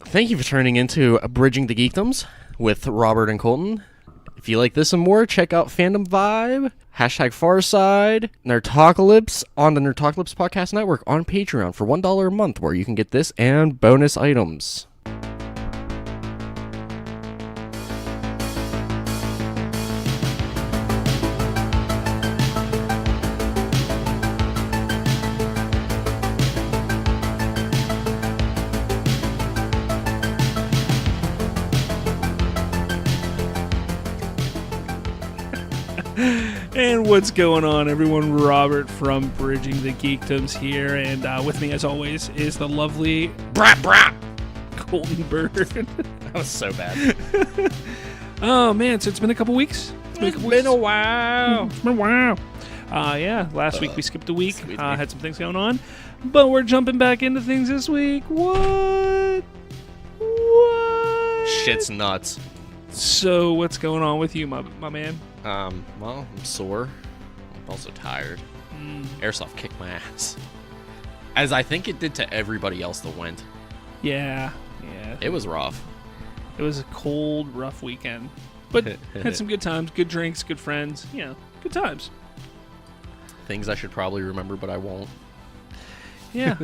Thank you for turning into Bridging the Geekdoms with Robert and Colton. If you like this and more, check out Fandom Vibe, #Farside, Nerdocalypse on the Nerdocalypse Podcast Network on Patreon for $1 a month, where you can get this and bonus items. And what's going on, everyone? Robert from Bridging the Geekdoms here, and with me, as always, is the lovely Colton Bird. That was so bad. Oh man, so it's been a couple weeks. It's been a while. It's been a while. Yeah, last week we skipped a week. Had some things going on, but we're jumping back into things this week. What? Shit's nuts. So what's going on with you, my man? Well, I'm sore. I'm also tired. Airsoft kicked my ass. As I think it did to everybody else that went. Yeah. It was rough. It was a cold, rough weekend. But had some good times, good drinks, good friends. Good times. Things I should probably remember, but I won't. Yeah.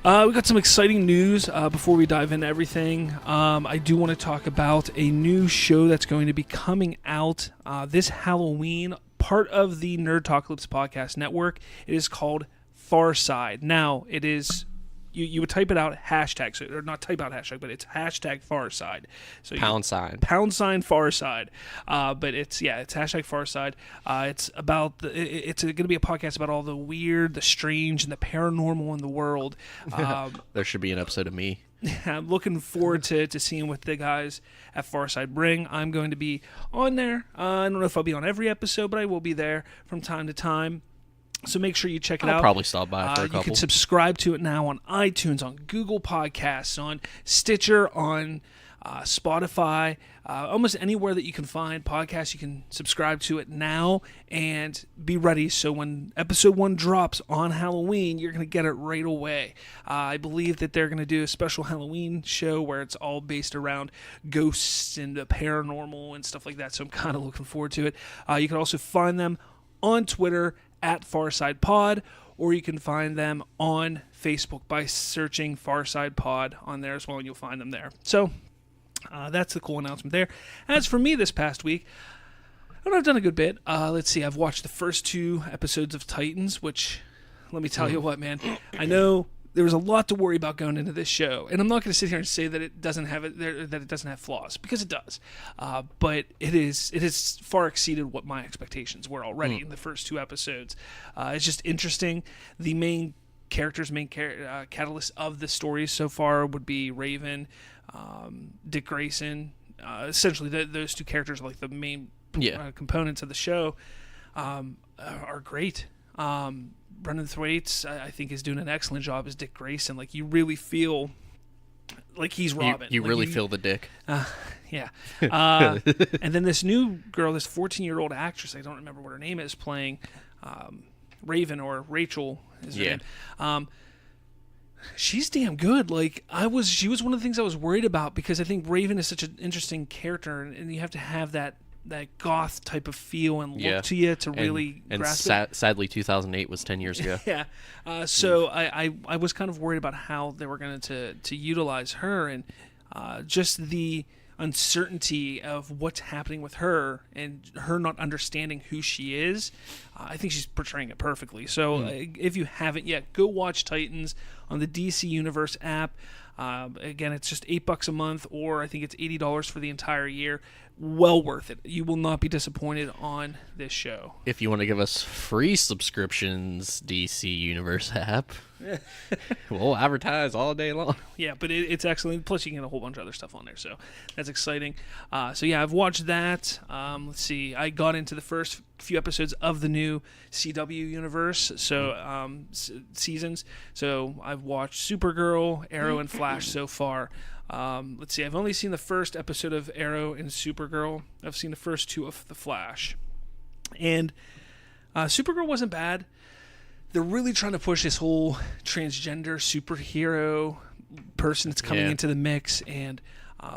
We got some exciting news before we dive into everything. I do want to talk about a new show that's going to be coming out this Halloween, part of the Nerdocalypse Podcast Network. It is called Farside. Now, it is... You would type it out, hashtag, or not type out hashtag, but it's #Farside. So #sign Farside. But it's #Farside. It's about it's going to be a podcast about all the weird, the strange, and the paranormal in the world. There should be an episode of me. I'm looking forward to seeing what the guys at Farside bring. I'm going to be on there. I don't know if I'll be on every episode, but I will be there from time to time. So make sure you check it out. I'll probably stop by for a couple. You can subscribe to it now on iTunes, on Google Podcasts, on Stitcher, on Spotify, almost anywhere that you can find podcasts. You can subscribe to it now and be ready. So when episode 1 drops on Halloween, you're going to get it right away. I believe that they're going to do a special Halloween show where it's all based around ghosts and the paranormal and stuff like that. So I'm kind of looking forward to it. You can also find them on Twitter at Farside Pod, or you can find them on Facebook by searching Farside Pod on there as well, and you'll find them there. So that's the cool announcement there. As for me this past week, I've done a good bit. Let's see, I've watched the first 2 episodes of Titans, which, let me tell you what, man, I know there was a lot to worry about going into this show, and I'm not going to sit here and say that it doesn't have flaws, because it does. But it has far exceeded what my expectations were already in the first 2 episodes. It's just interesting. The main catalyst of the stories so far would be Raven, Dick Grayson. Essentially, those 2 characters are like the main components of the show. Are great. Brendan Thwaites, I think, is doing an excellent job as Dick Grayson. Like, you really feel like he's Robin. You really feel the dick. Yeah. And then this new girl, this 14-year-old actress, I don't remember what her name is, playing Raven, or Rachel is her name. She's damn good. Like, she was one of the things I was worried about, because I think Raven is such an interesting character, and you have to have that goth type of feel and look to you to really grasp it. Sadly, 2008 was 10 years ago. Yeah. So I was kind of worried about how they were going to utilize her, and just the uncertainty of what's happening with her and her not understanding who she is. I think she's portraying it perfectly. So if you haven't yet, go watch Titans on the DC Universe app. Again, it's just $8 a month, or I think it's $80 for the entire year. Well worth it. You will not be disappointed on this show. If you want to give us free subscriptions, DC Universe app, we'll advertise all day long. Yeah, but it's excellent. Plus, you can get a whole bunch of other stuff on there, so that's exciting. So yeah, I've watched that. Let's see. I got into the first few episodes of the new CW universe, so seasons. So I've watched Supergirl, Arrow, and Flash so far. Let's see, I've only seen the first episode of Arrow and Supergirl. I've seen the first 2 of The Flash. And Supergirl wasn't bad. They're really trying to push this whole transgender superhero person that's coming Yeah. into the mix. And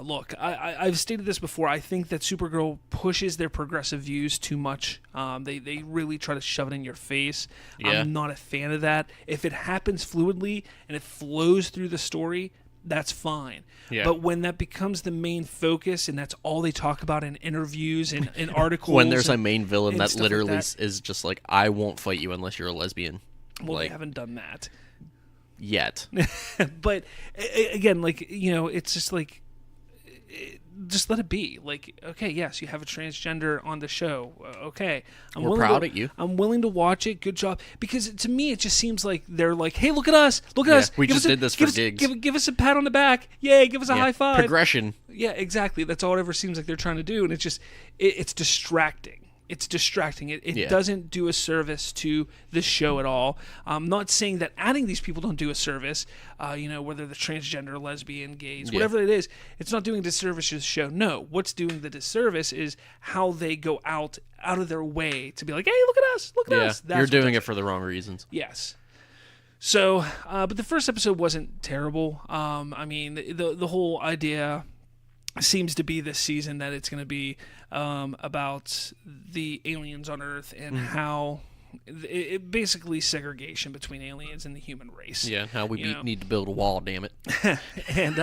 look, I've stated this before. I think that Supergirl pushes their progressive views too much. They really try to shove it in your face. Yeah. I'm not a fan of that. If it happens fluidly and it flows through the story, that's fine. Yeah. But when that becomes the main focus and that's all they talk about in interviews and in articles. When there's a and, main villain and that stuff literally like that, is just like, I won't fight you unless you're a lesbian. well, they Like, haven't done that. yet. But again, like, it's just like, just let it be. Like, okay, yes, you have a transgender on the show. Okay, We're proud of you. I'm willing to watch it. Good job. Because to me, it just seems like they're like, hey, look at us, look at us. We Give just us did this give for us, gigs. Give us a pat on the back. Yay! Give us a high five. Progression. Yeah, exactly. That's all it ever seems like they're trying to do, and it's just it's distracting. It's distracting. It doesn't do a service to the show at all. I'm not saying that adding these people don't do a service, whether they're transgender, lesbian, gays, whatever it is, it's not doing a disservice to the show. No, what's doing the disservice is how they go out of their way to be like, hey, look at us, look at us. That's You're what doing they're it for the wrong reasons. Yes. So, but the first episode wasn't terrible. I mean, the whole idea seems to be this season that it's going to be about the aliens on Earth and how it basically segregation between aliens and the human race. Yeah, how we need to build a wall, damn it. And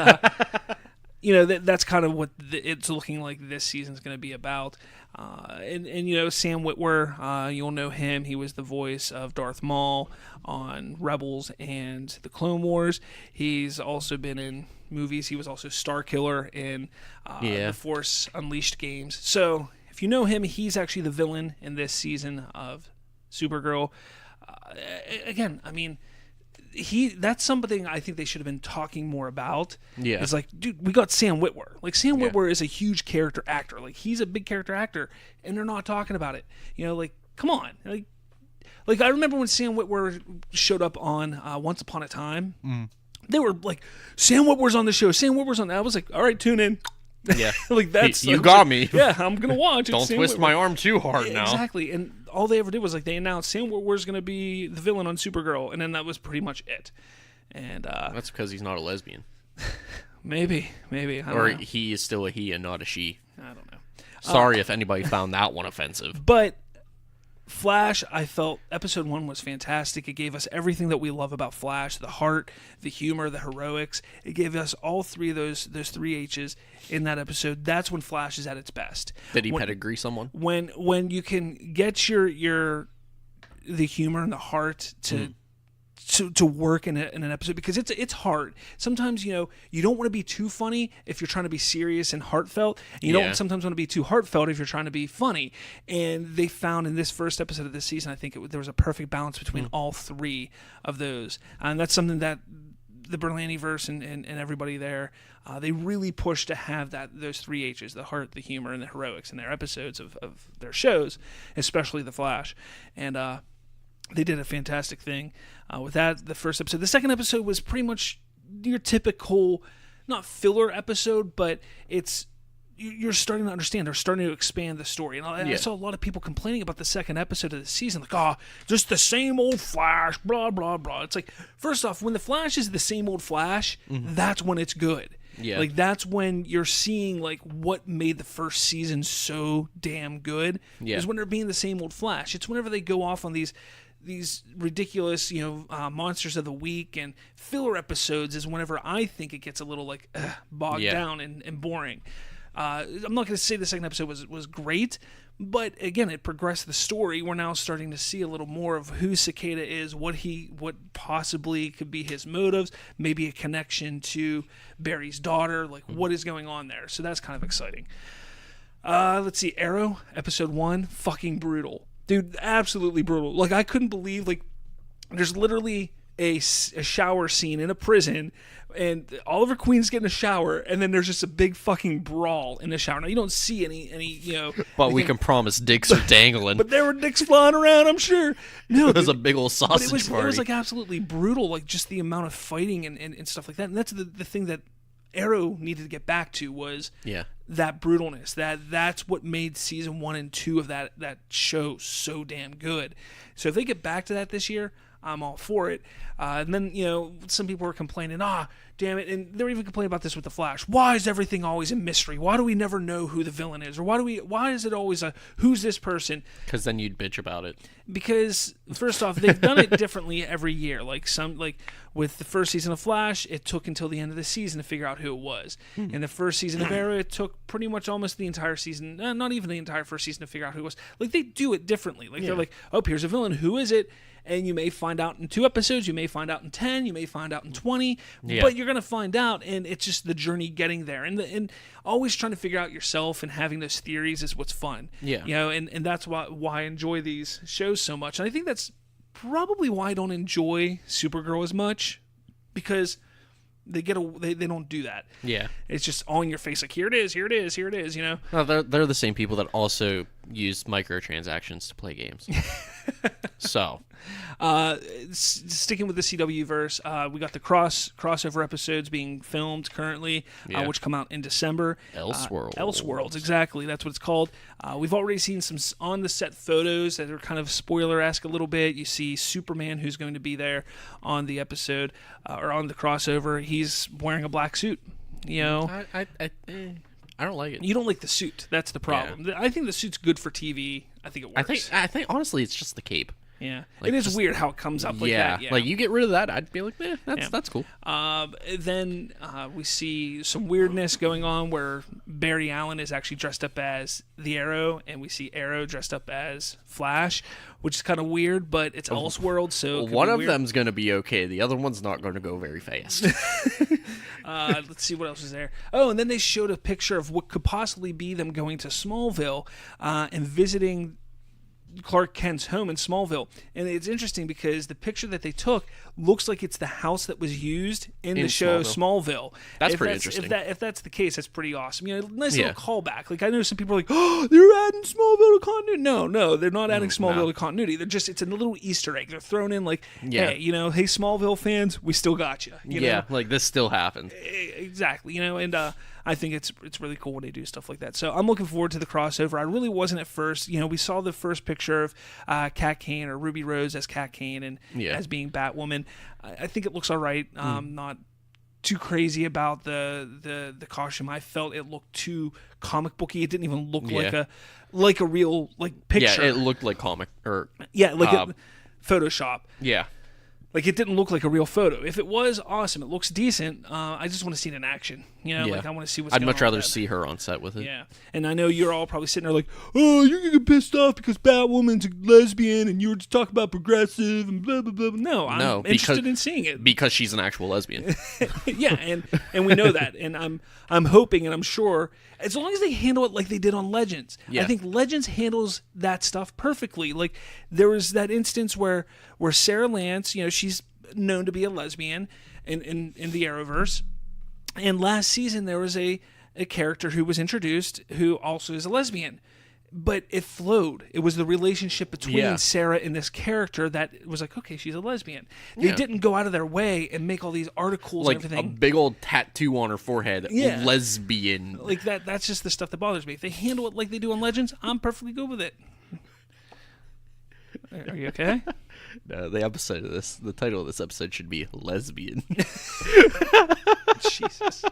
that's kind of what it's looking like this season's going to be about. And Sam Witwer, you'll know him. He was the voice of Darth Maul on Rebels and the Clone Wars. He's also been in movies. He was also Starkiller in the Force Unleashed games. So if you know him, he's actually the villain in this season of Supergirl. Again, I mean, that's something I think they should have been talking more about. Yeah. It's like, dude, we got Sam Witwer. Like, Sam Witwer is a huge character actor. Like, he's a big character actor, and they're not talking about it. Like, come on. Like I remember when Sam Witwer showed up on Once Upon a Time. They were like, Sam Witwer's on the show. Sam Witwer's on that. I was like, all right, tune in. Yeah. Like, that's you got me. Yeah, I'm gonna watch it. Don't Sam twist Witwer. my arm too hard now. Exactly. And all they ever did was, like, they announced Sam Witwer's gonna be the villain on Supergirl, and then that was pretty much it. And That's because he's not a lesbian. maybe I don't Or know. he is still a he and not a she. I don't know. Sorry if anybody found that one offensive. But Flash, I felt episode 1 was fantastic. It gave us everything that we love about Flash: the heart, the humor, the heroics. It gave us all three of those three H's in that episode. That's when Flash is at its best. Did he pedigree someone? When you can get the humor and the heart to work in an episode, because it's hard. Sometimes you don't want to be too funny if you're trying to be serious and heartfelt, and you don't sometimes want to be too heartfelt if you're trying to be funny. And they found in this first episode of this season, I think there was a perfect balance between all three of those, and that's something that the Berlanti-verse and everybody there, they really push to have those three H's: the heart, the humor, and the heroics in their episodes of their shows, especially The Flash. And they did a fantastic thing with that, the first episode. The second episode was pretty much your typical, not filler episode, but you're starting to understand. They're starting to expand the story. And I saw a lot of people complaining about the second episode of the season, like, just the same old Flash, blah, blah, blah. It's like, first off, when the Flash is the same old Flash, that's when it's good. Yeah. Like, that's when you're seeing, like, what made the first season so damn good, is when they're being the same old Flash. It's whenever they go off on these ridiculous, monsters of the week and filler episodes is whenever I think it gets a little, like, bogged down and boring. I'm not going to say the second episode was great, but again, it progressed the story. We're now starting to see a little more of who Cicada is, what possibly could be his motives, maybe a connection to Barry's daughter, like what is going on there. So that's kind of exciting. Let's see, Arrow, episode 1, fucking brutal. Dude, absolutely brutal. Like, I couldn't believe, like, there's literally a shower scene in a prison, and Oliver Queen's getting a shower, and then there's just a big fucking brawl in the shower. Now, you don't see any But we can promise dicks are dangling. But there were dicks flying around, I'm sure. No, it was a big old sausage but party. It was, like, absolutely brutal, like, just the amount of fighting and stuff like that. And that's the thing that Arrow needed to get back to was that brutalness. That's what made season 1 and 2 of that show so damn good. So if they get back to that this year, I'm all for it. And then, some people were complaining, damn it. And they're even complaining about this with The Flash. Why is everything always a mystery? Why do we never know who the villain is? Or why is it always who's this person? Because then you'd bitch about it. Because first off, they've done it differently every year. Like with the first season of Flash, it took until the end of the season to figure out who it was. In the first season of Arrow, it took pretty much almost the entire season, not even the entire first season, to figure out who it was. Like, they do it differently. Like, they're like, oh, here's a villain. Who is it? And you may find out in 2 episodes, you may find out in 10, you may find out in 20, but you're going to find out, and it's just the journey getting there. And always trying to figure out yourself and having those theories is what's fun. Yeah. You know, and that's why I enjoy these shows so much. And I think that's probably why I don't enjoy Supergirl as much, because they don't do that. Yeah. It's just all in your face, like, here it is, you know? No, they're the same people that also use microtransactions to play games. So, sticking with the CW verse, we got the crossover episodes being filmed currently, which come out in December. Elseworlds, exactly. That's what it's called. We've already seen some on the set photos that are kind of spoiler-esque a little bit. You see Superman, who's going to be there on the episode or on the crossover. He's wearing a black suit. You know, I don't like it. You don't like the suit. That's the problem. Yeah. I think the suit's good for TV. I think it works. I think honestly, it's just the cape. Yeah, like, it is weird how it comes up like that. Yeah, like you get rid of that, I'd be like, that's cool. Then we see some weirdness going on where Barry Allen is actually dressed up as the Arrow, and we see Arrow dressed up as Flash, which is kind of weird, but it's Elseworld, so one of them's going to be okay. The other one's not going to go very fast. Let's see what else is there. Oh, and then they showed a picture of what could possibly be them going to Smallville and visiting Clark Kent's home in Smallville. And it's interesting because the picture that they took looks like it's the house that was used in the show Smallville. That's pretty interesting. If that's the case, that's pretty awesome. You know, nice little callback. Like, I know some people are like, oh, they're adding Smallville to continuity. No, they're not adding Smallville to continuity. It's a little Easter egg. They're thrown in like, hey, you know, hey, Smallville fans, we still got you. You know? Like this still happened. Exactly. You know, and I think it's really cool when they do stuff like that. So I'm looking forward to the crossover. I really wasn't at first. You know, we saw the first picture of Kat Kane, or Ruby Rose as Kat Kane, and as being Batwoman. I think it looks all right. Not too crazy about the costume. I felt it looked too comic booky. It didn't even look like a real picture. Yeah, it looked like comic or Photoshop. Yeah. Like, it didn't look like a real photo. If it was, awesome. It looks decent. I just want to see it in action. You know, like, I want to see what's going on. I'd much rather see her on set with it. Yeah. And I know you're all probably sitting there like, oh, you're going to get pissed off because Batwoman's a lesbian and you were just talking about progressive and blah, blah, blah. No, I'm interested in seeing it. Because she's an actual lesbian. Yeah, and we know that. And I'm hoping and I'm sure, as long as they handle it like they did on Legends. I think Legends handles that stuff perfectly. Like, there was that instance where Sarah Lance, you know, she's known to be a lesbian in the Arrowverse. And last season there was a character who was introduced who also is a lesbian. But it flowed. It was the relationship between Sarah and this character that was like, okay, she's a lesbian. They didn't go out of their way and make all these articles like and everything. A big old tattoo on her forehead, lesbian. Like that's just the stuff that bothers me. If they handle it like they do on Legends, I'm perfectly good with it. Are you okay? No, the title of this episode should be Lesbian. Jesus.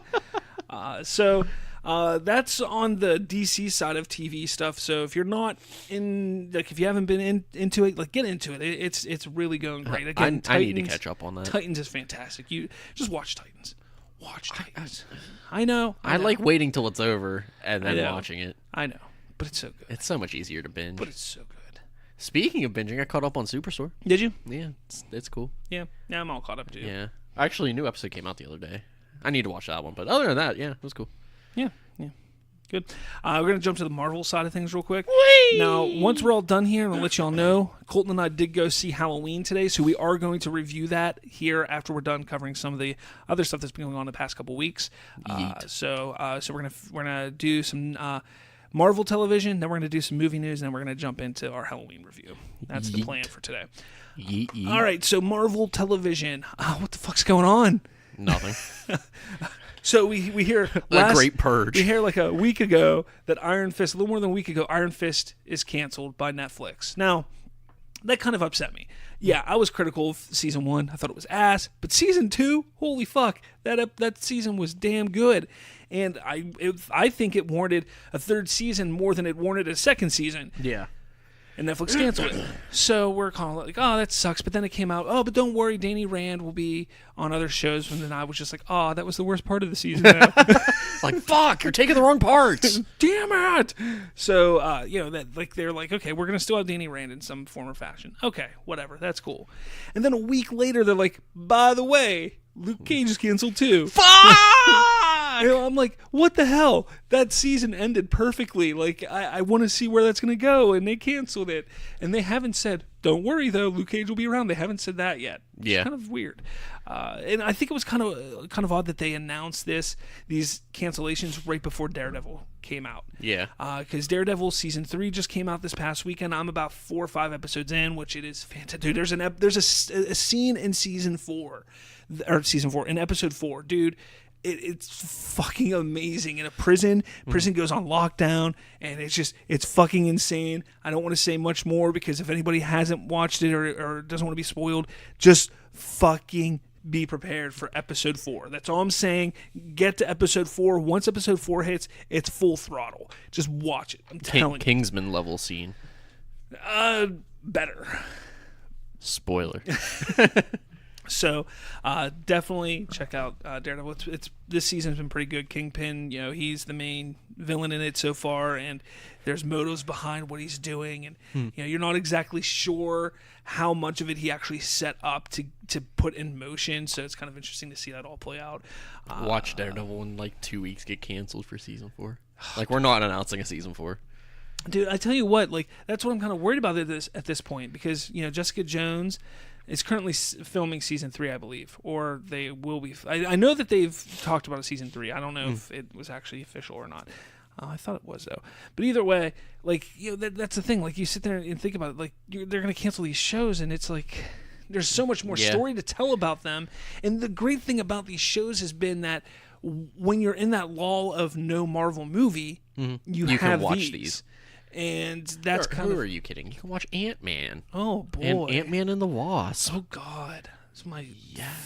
So that's on the DC side of TV stuff. So if you're not if you haven't been into it, like, get into it. It's really going great. Again, I need to catch up on that. Titans is fantastic. You just watch Titans. Watch Titans. I know. I like waiting till it's over and then watching it. I know, but it's so good. It's so much easier to binge. But it's so good. Speaking of binging, I caught up on Superstore. Did you? Yeah, it's cool. Yeah, I'm all caught up too. Yeah, actually, a new episode came out the other day. I need to watch that one, but other than that, yeah, it was cool. Yeah, good. We're gonna jump to the Marvel side of things real quick. Whee! Now, once we're all done here, I'll let y'all know. Colton and I did go see Halloween today, so we are going to review that here after we're done covering some of the other stuff that's been going on the past couple weeks. So we're gonna do some Marvel television, then we're going to do some movie news, and then we're going to jump into our Halloween review. That's the plan for today. All right, so Marvel television. What the fuck's going on? Nothing. So we hear a great purge. We hear like a week ago that Iron Fist, a little more than a week ago, Iron Fist is canceled by Netflix. Now, that kind of upset me. Yeah, I was critical of season 1. I thought it was ass. But season 2, holy fuck, that season was damn good. And I think it warranted a third season more than it warranted a second season. Yeah. And Netflix canceled it. So we're kind of like, oh, that sucks. But then it came out, oh, but don't worry, Danny Rand will be on other shows. And then I was just like, oh, that was the worst part of the season now. Like, fuck, you're taking the wrong parts. Damn it. So, they're like, okay, we're going to still have Danny Rand in some form or fashion. Okay, whatever. That's cool. And then a week later, they're like, by the way, Luke Cage is canceled too. Fuck! I'm like, what the hell? That season ended perfectly. Like, I want to see where that's going to go, and they canceled it. And they haven't said, don't worry, though, Luke Cage will be around. They haven't said that yet. Yeah. It's kind of weird. And I think it was kind of odd that they announced these cancellations right before Daredevil came out. Yeah. Because Daredevil season 3 just came out this past weekend. I'm about 4 or 5 episodes in, which it is fantastic. Dude, there's a scene in season 4, in episode 4, dude. It's fucking amazing. In a prison goes on lockdown, and it's fucking insane. I don't want to say much more because if anybody hasn't watched it or doesn't want to be spoiled, just fucking be prepared for episode 4. That's all I'm saying. Get to episode 4. Once episode 4 hits, it's full throttle. Just watch it. I'm telling you. Kingsman level scene. Better. Spoiler. So definitely check out Daredevil. It's this season's been pretty good. Kingpin, he's the main villain in it so far, and there's motives behind what he's doing, and you're not exactly sure how much of it he actually set up to put in motion. So it's kind of interesting to see that all play out. Watch Daredevil in like 2 weeks get canceled for season 4. Like, we're not announcing a season 4. Dude, I tell you what, like, that's what I'm kind of worried about at this point, because Jessica Jones is currently filming season 3, I believe, or they will be. I know that they've talked about a season 3. I don't know if it was actually official or not. I thought it was, though. But either way, like, that's the thing. Like, you sit there and think about it. Like, they're going to cancel these shows, and it's like there's so much more story to tell about them. And the great thing about these shows has been that when you're in that lull of no Marvel movie, you have can watch these. And that's who are you kidding? You can watch Ant-Man. Oh, boy. And Ant-Man and the Wasp. Oh, God. It's my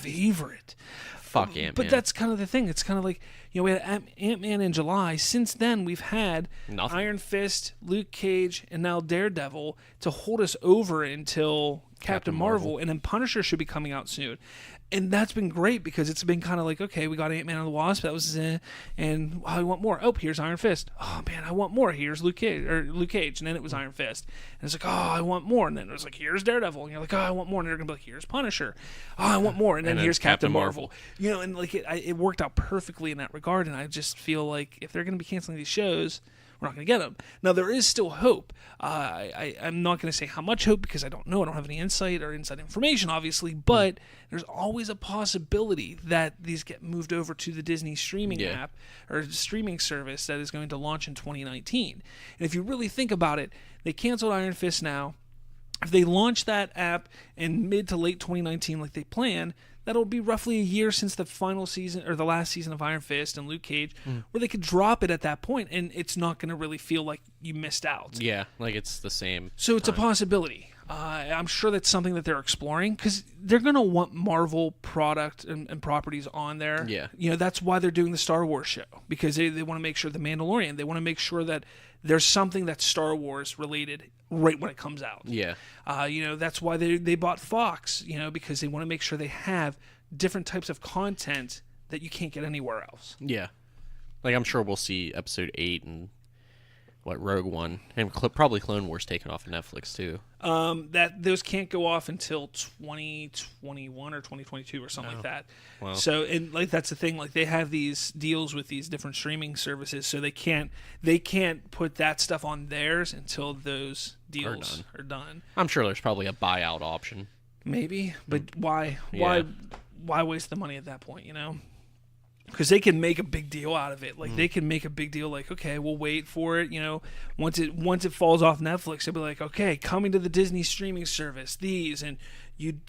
favorite. Fuck Ant-Man. But that's kind of the thing. It's kind of like, we had Ant-Man in July. Since then, we've had nothing. Iron Fist, Luke Cage, and now Daredevil to hold us over until Captain Marvel. And then Punisher should be coming out soon. And that's been great because it's been kind of like, okay, we got Ant-Man and the Wasp. That was and I want more. Oh, here's Iron Fist. Oh, man, I want more. Here's Luke Cage. And then it was Iron Fist. And it's like, oh, I want more. And then it was like, here's Daredevil. And you're like, oh, I want more. And they're going to be like, here's Punisher. Oh, I want more. And then here's Captain Marvel. And like it worked out perfectly in that regard. And I just feel like if they're going to be canceling these shows, we're not going to get them. Now, there is still hope. I'm not going to say how much hope because I don't know. I don't have any insight or inside information, obviously. But there's always a possibility that these get moved over to the Disney streaming app or streaming service that is going to launch in 2019. And if you really think about it, they canceled Iron Fist now. If they launch that app in mid to late 2019 like they plan, that'll be roughly a year since the final season or the last season of Iron Fist and Luke Cage, where they could drop it at that point, and it's not going to really feel like you missed out. Yeah, like it's the same. So it's a possibility. I'm sure that's something that they're exploring because they're going to want Marvel product and properties on there. Yeah. That's why they're doing the Star Wars show, because they want to make sure the Mandalorian, they want to make sure that there's something that's Star Wars related right when it comes out. Yeah. That's why they bought Fox, because they want to make sure they have different types of content that you can't get anywhere else. Yeah. Like, I'm sure we'll see episode 8 and Rogue One, and probably Clone Wars taken off of Netflix too. That those can't go off until 2021 or 2022 or something like that. Wow. So, and like that's the thing, like they have these deals with these different streaming services, so they can't put that stuff on theirs until those deals are done. I'm sure there's probably a buyout option. Maybe, but why waste the money at that point, Because they can make a big deal out of it. Like they can make a big deal like, okay, we'll wait for it, once it falls off Netflix, they'll be like, okay, coming to the Disney streaming service, these, and you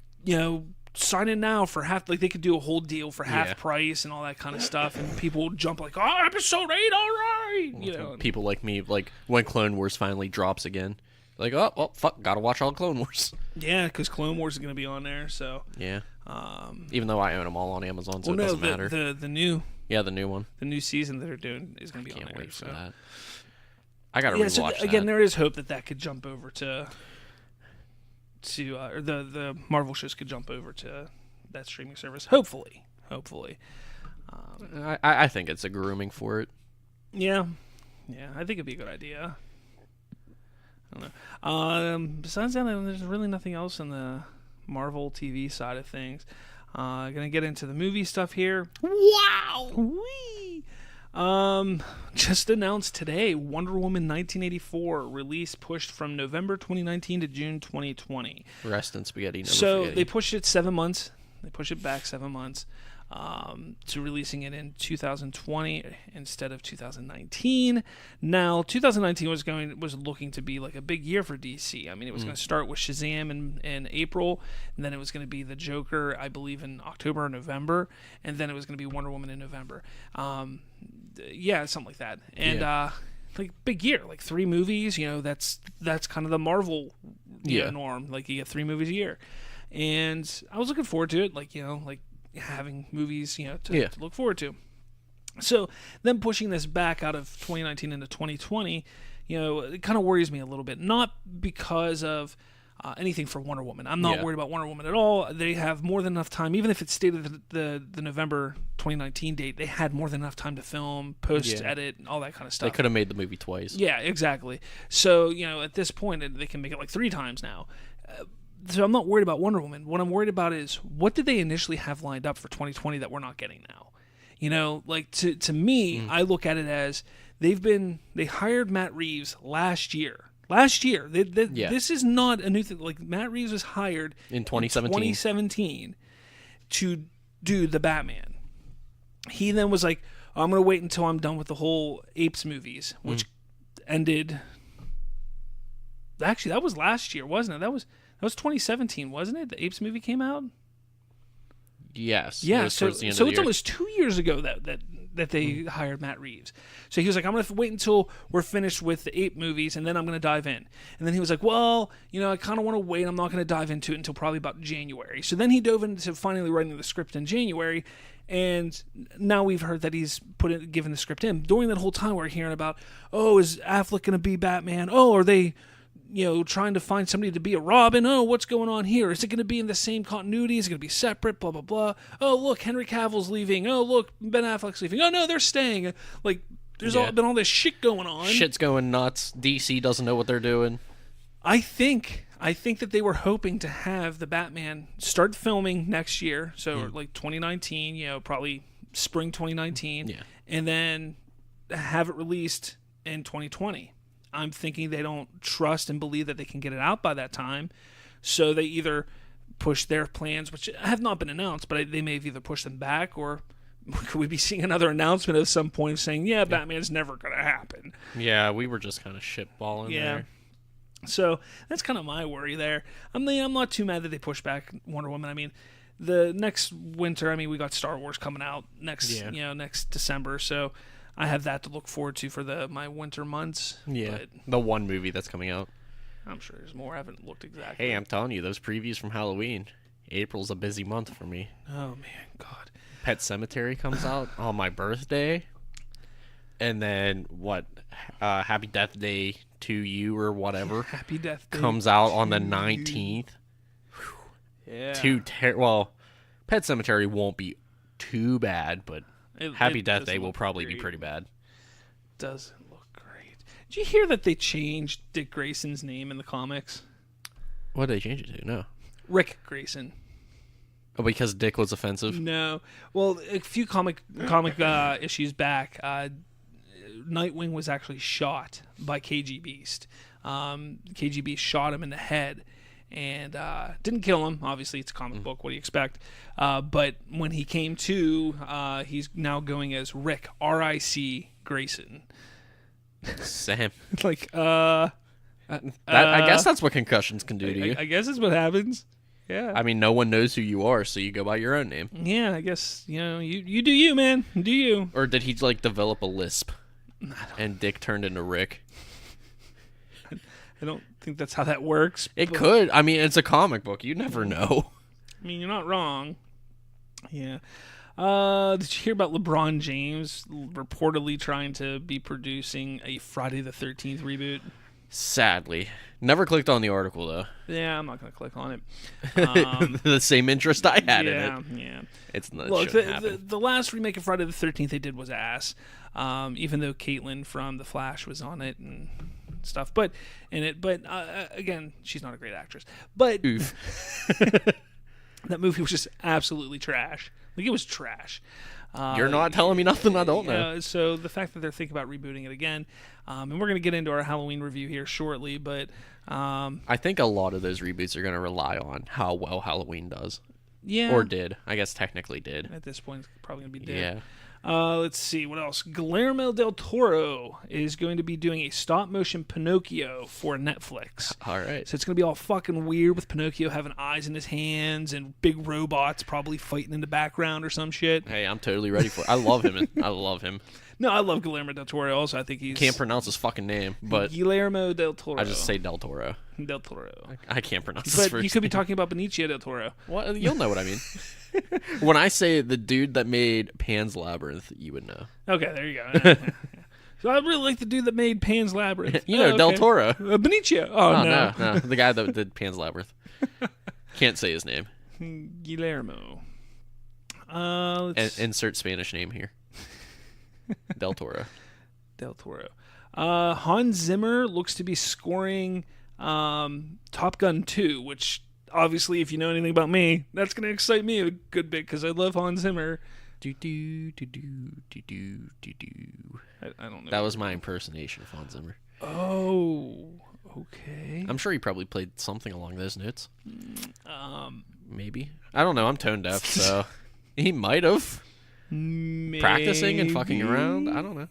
sign in now for half, like they could do a whole deal for half price and all that kind of stuff, and people will jump like, oh, episode 8, all right, People like me, like when Clone Wars finally drops again, Like, oh, well, fuck, gotta watch all Clone Wars. Yeah, because Clone Wars is going to be on there, so... Yeah. Even though I own them all on Amazon, so it doesn't matter. The new... Yeah, the new one. The new season that they're doing is going to be on there. Can't wait for so. that. I gotta rewatch that. Again, there is hope that could jump over to or the Marvel shows could jump over to that streaming service. Hopefully. I think it's a grooming for it. Yeah, I think it'd be a good idea. I don't know. Besides that, there's really nothing else in the Marvel TV side of things. Gonna get into the movie stuff here. Wow! Whee! Just announced today, Wonder Woman 1984 release pushed from November 2019 to June 2020. Rest in spaghetti. So they pushed it 7 months. They pushed it back 7 months to releasing it in 2020 instead of 2019. Now, 2019 was looking to be like a big year for DC. I mean, it was going to start with Shazam in April, and then it was going to be the Joker, I believe, in October or November, and then it was going to be Wonder Woman in November. Yeah, something like that. And like big year, like 3 movies. That's kind of the Marvel norm. Like you get 3 movies a year, and I was looking forward to it. Like having movies, to look forward to. So them pushing this back out of 2019 into 2020, it kind of worries me a little bit. Not because of anything for Wonder Woman. I'm not worried about Wonder Woman at all. They have more than enough time. Even if it stayed at the November 2019 date, they had more than enough time to film, post, edit, all that kind of stuff. They could have made the movie twice. Yeah, exactly. So, at this point, they can make it like 3 times now. So I'm not worried about Wonder Woman. What I'm worried about is what did they initially have lined up for 2020 that we're not getting now? To me, I look at it as they hired Matt Reeves last year. This is not a new thing. Like Matt Reeves was hired in 2017 to do the Batman. He then was like, I'm going to wait until I'm done with the whole Apes movies, which ended. Actually, that was last year, wasn't it? That was 2017, wasn't it? The Apes movie came out? Yes. Yeah, so it's almost 2 years ago that they hired Matt Reeves. So he was like, I'm going to wait until we're finished with the Ape movies, and then I'm going to dive in. And then he was like, well, I kind of want to wait. I'm not going to dive into it until probably about January. So then he dove into finally writing the script in January, and now we've heard that he's given the script in. During that whole time, we're hearing about, is Affleck going to be Batman? Are they... trying to find somebody to be a Robin. What's going on here? Is it going to be in the same continuity? Is it going to be separate? Blah, blah, blah. Oh, look, Henry Cavill's leaving. Oh, look, Ben Affleck's leaving. Oh, no, they're staying. Like, there's been all this shit going on. Shit's going nuts. DC doesn't know what they're doing. I think that they were hoping to have the Batman start filming next year. So, like, 2019, probably spring 2019. Yeah. And then have it released in 2020. I'm thinking they don't trust and believe that they can get it out by that time. So they either push their plans, which have not been announced, but they may have either pushed them back, or could we be seeing another announcement at some point saying, Batman's never going to happen. Yeah, we were just kind of shitballing there. So that's kind of my worry there. I'm not too mad that they pushed back Wonder Woman. I mean, the next winter, we got Star Wars coming out next December, so... I have that to look forward to for my winter months. Yeah, the one movie that's coming out. I'm sure there's more. I haven't looked exactly. Hey, I'm telling you, those previews from Halloween. April's a busy month for me. Oh, man, God. Pet Sematary comes out on my birthday. And then, Happy Death Day to You or whatever. Happy Death Day comes out on the 19th. Yeah. Pet Sematary won't be too bad, but... Happy Death Day will probably be pretty bad. Doesn't look great. Did you hear that they changed Dick Grayson's name in the comics? What did they change it to? No. Rick Grayson. Oh, because Dick was offensive? No. Well, a few comic issues back, Nightwing was actually shot by KG Beast. KG Beast shot him in the head. And didn't kill him. Obviously, it's a comic book. What do you expect? But when he came to, he's now going as Rick, R-I-C Grayson. Sam. Like, I guess that's what concussions can do to you. I guess that's what happens. Yeah. No one knows who you are, so you go by your own name. Yeah, I guess, you do you, man. Do you. Or did he, develop a lisp? And Dick turned into Rick? I don't think that's how that works. It could. I mean, it's a comic book. You never know. I mean, you're not wrong. Yeah. Did you hear about LeBron James reportedly trying to be producing a Friday the 13th reboot? Sadly. Never clicked on the article, though. Yeah, I'm not going to click on it. The same interest I had in it. Yeah. It's not. Look, the last remake of Friday the 13th they did was ass. Even though Caitlyn from The Flash was on it and stuff, but again, she's not a great actress. But Oof. that movie was just absolutely trash. Like, it was trash. You're not telling me nothing I don't know. So the fact that they're thinking about rebooting it again, and we're going to get into our Halloween review here shortly, but I think a lot of those reboots are going to rely on how well Halloween does. Yeah. Or did. I guess technically did. At this point, it's probably going to be dead. Yeah. Let's see, what else? Guillermo del Toro is going to be doing a stop-motion Pinocchio for Netflix. All right. So it's going to be all fucking weird with Pinocchio having eyes in his hands and big robots probably fighting in the background or some shit. Hey, I'm totally ready for it. I love him. I love him. No, I love Guillermo del Toro also. I think he's... Can't pronounce his fucking name, but... Guillermo del Toro. I just say Del Toro. Del Toro. I can't pronounce his But first you could be name. talking about Benicio del Toro. Well, you'll know what I mean. When I say the dude that made Pan's Labyrinth, you would know. Okay, there you go. So I really like the dude that made Pan's Labyrinth. You know, Del Toro. Benicio. Oh, no. No. The guy that did Pan's Labyrinth. Can't say his name. Guillermo. Insert Spanish name here. Del Toro. Del Toro. Hans Zimmer looks to be scoring Top Gun 2, which obviously, if you know anything about me, that's going to excite me a good bit because I love Hans Zimmer. Do do do do do do do do. I don't know. That was my impersonation of Hans Zimmer. Oh, okay. I'm sure he probably played something along those notes. Maybe. I don't know. I'm tone deaf, so he might have. Maybe. Practicing and fucking around. I don't know.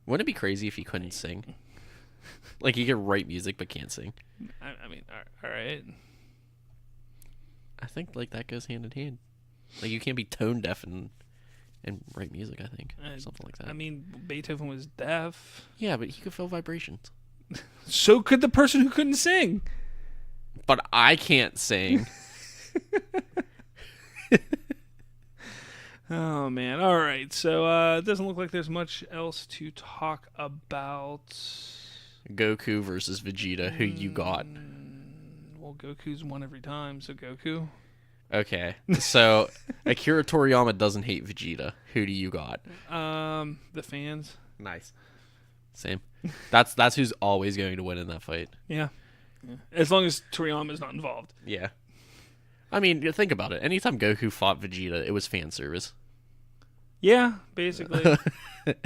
Wouldn't it be crazy if he couldn't sing? Like, he could write music but can't sing. I mean, all right. I think like that goes hand in hand. Like, you can't be tone deaf and write music. I think something like that. I mean, Beethoven was deaf. Yeah, but he could feel vibrations. So could the person who couldn't sing. But I can't sing. Oh, man. All right. So it doesn't look like there's much else to talk about. Goku versus Vegeta. Who you got? Well, Goku's won every time, so Goku. Okay. So Akira Toriyama doesn't hate Vegeta. Who do you got? The fans. Nice. Same. That's who's always going to win in that fight. Yeah. As long as Toriyama's not involved. Yeah. I mean, think about it. Anytime Goku fought Vegeta, it was fan service. Yeah, basically.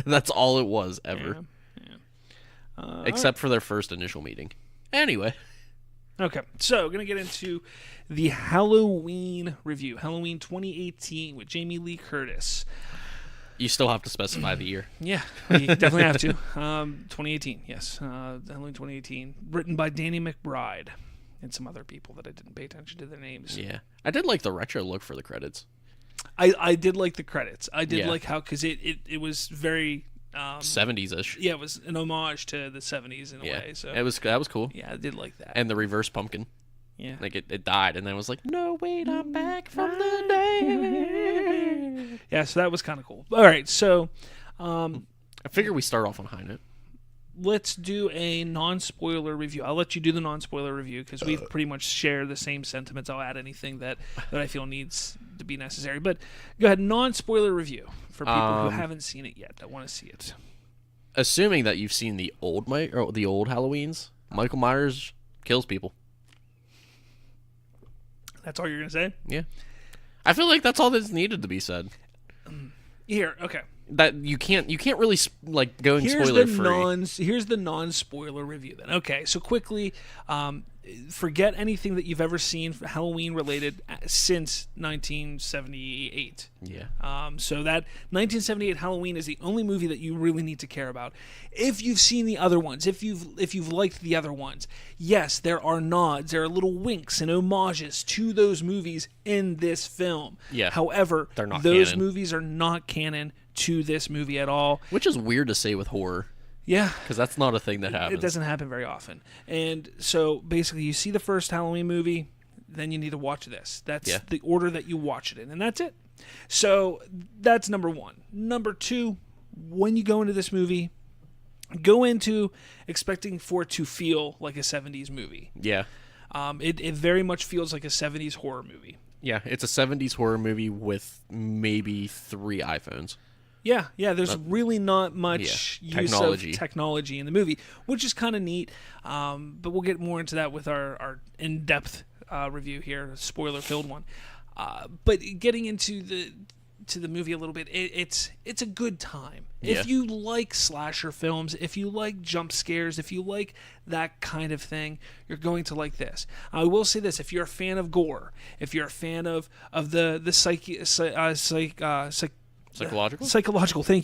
That's all it was ever. Yeah. Except for their first initial meeting. Anyway. Okay, so going to get into the Halloween review. Halloween 2018 with Jamie Lee Curtis. You still have to specify the year. Yeah, you definitely have to. 2018, yes. Halloween 2018. Written by Danny McBride and some other people that I didn't pay attention to their names. Yeah. I did like the retro look for the credits. I did like the credits. I did Yeah. like how, because it was very... 70s-ish. Yeah, it was an homage to the 70s in a way. So that was cool. yeah, I did like that. And the reverse pumpkin. Yeah. Like, it died, and then it was like, no, wait, I'm back from the dead. Yeah, so that was kind of cool. All right, so I figure we start off on a high note. let's do a non-spoiler review. I'll let you do the non-spoiler review because we pretty much share the same sentiments. I'll add anything that I feel needs to be necessary. But go ahead, non-spoiler review for people who haven't seen it yet that want to see it. Assuming that you've seen the old Halloweens, Michael Myers kills people. That's all you're going to say? Yeah. I feel like that's all that's needed to be said. Here, okay. That you can't really like going spoiler free. Here's the non-spoiler review then. Okay, so quickly, forget anything that you've ever seen Halloween related since 1978. Yeah. So that 1978 Halloween is the only movie that you really need to care about. If you've seen the other ones, if you've liked the other ones, yes, there are nods, there are little winks and homages to those movies in this film. Yeah. However, They're not those canon. movies are not canon to this movie at all. Which is weird to say with horror. Yeah. Because that's not a thing that happens. It doesn't happen very often. And so basically you see the first Halloween movie, then you need to watch this. That's the order that you watch it in, and that's it. So that's number one. Number two, when you go into this movie, go into expecting for it to feel like a 70s movie. Yeah. It very much feels like a 70s horror movie. Yeah, it's a 70s horror movie with maybe 3 iPhones. Yeah, there's really not much use of technology in the movie, which is kind of neat. But we'll get more into that with our in-depth review here, a spoiler-filled one. But getting into the movie a little bit, it's a good time. Yeah. If you like slasher films, if you like jump scares, if you like that kind of thing, you're going to like this. I will say this: if you're a fan of gore, if you're a fan of the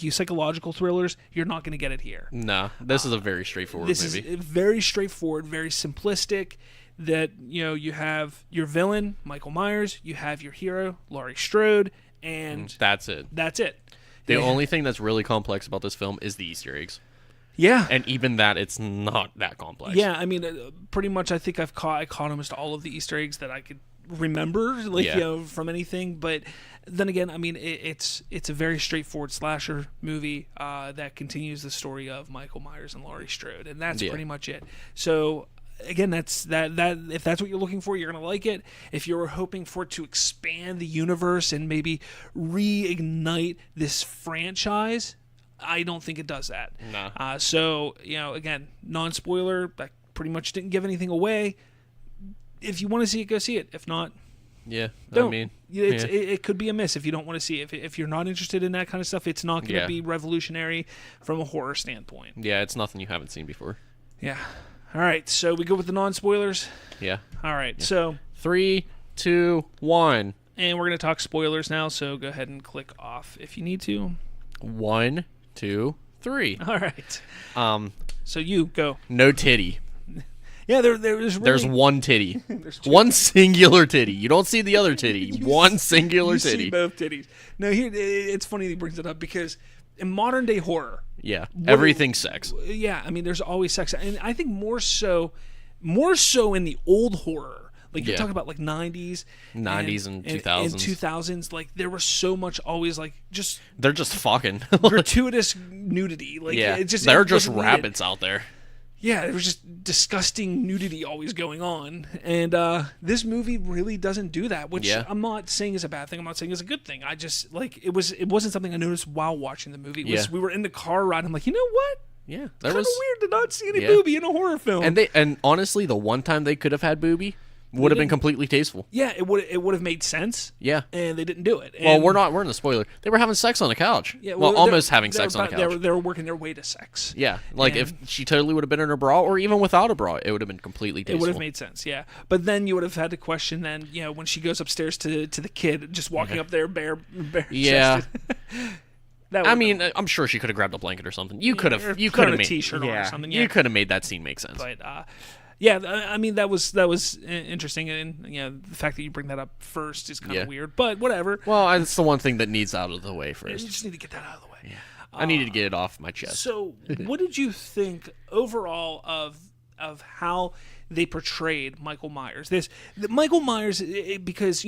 psychological thrillers, you're not going to get it here. Nah, this is a very straightforward movie. This is very straightforward, very simplistic. That you have your villain, Michael Myers, you have your hero, Laurie Strode, and that's it. The only thing that's really complex about this film is the Easter eggs. Yeah. And even that, it's not that complex. Yeah, I mean, pretty much I think I caught almost all of the Easter eggs that I could remember, from anything. But then again, I mean, it's a very straightforward slasher movie that continues the story of Michael Myers and Laurie Strode, and that's pretty much it. So again, that's that if that's what you're looking for, you're gonna like it. If you're hoping for it to expand the universe and maybe reignite this franchise, I don't think it does that. Nah. So again, non-spoiler. I pretty much didn't give anything away. If you want to see it, go see it. If not, don't. I mean, it could be a miss if you don't want to see it. If you're not interested in that kind of stuff, it's not going to be revolutionary from a horror standpoint. Yeah, it's nothing you haven't seen before. Yeah. All right, so we go with the non-spoilers? Yeah. All right, so 3, 2, 1. And we're going to talk spoilers now, so go ahead and click off if you need to. 1, 2, 3. All right. So you go. No titty. Yeah, there's one titty. One singular titty. You don't see the other titty. One singular titty. You see both titties. Now, here, it's funny that he brings it up because in modern day horror, everything's sex. Yeah, I mean, there's always sex, and I think more so in the old horror. Like you're talking about like 90s and 2000s. And 2000s, like there was so much always like just they're just fucking gratuitous nudity. Like they're just rabbits out there. Yeah, there was just disgusting nudity always going on, and this movie really doesn't do that. Which I'm not saying is a bad thing. I'm not saying is a good thing. I just like it wasn't something I noticed while watching the movie. We were in the car ride. I'm like, you know what? Yeah, that was weird to not see any booby in a horror film. And honestly, the one time they could have had booby would have been completely tasteful. Yeah, it would have made sense. Yeah, and they didn't do it. And we're in the spoiler. They were having sex on the couch. Yeah, almost having sex on the couch. They were working their way to sex. Yeah, like if she totally would have been in her bra, or even without a bra, it would have been completely tasteful. It would have made sense. Yeah, but then you would have had to question then, when she goes upstairs to the kid, just walking up there bare yeah. I mean, I'm sure she could have grabbed a blanket or something. You could have made a t-shirt on or something. Yeah. You could have made that scene make sense. But yeah, I mean that was interesting, and the fact that you bring that up first is kind of weird, but whatever. Well, it's the one thing that needs out of the way first. You just need to get that out of the way. Yeah. I needed to get it off my chest. So, what did you think overall of how they portrayed Michael Myers? Michael Myers, because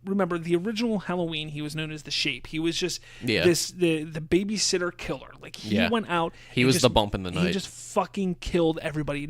remember the original Halloween, he was known as the Shape. He was just the babysitter killer. Like he went out. He was the bump in the night. He just fucking killed everybody.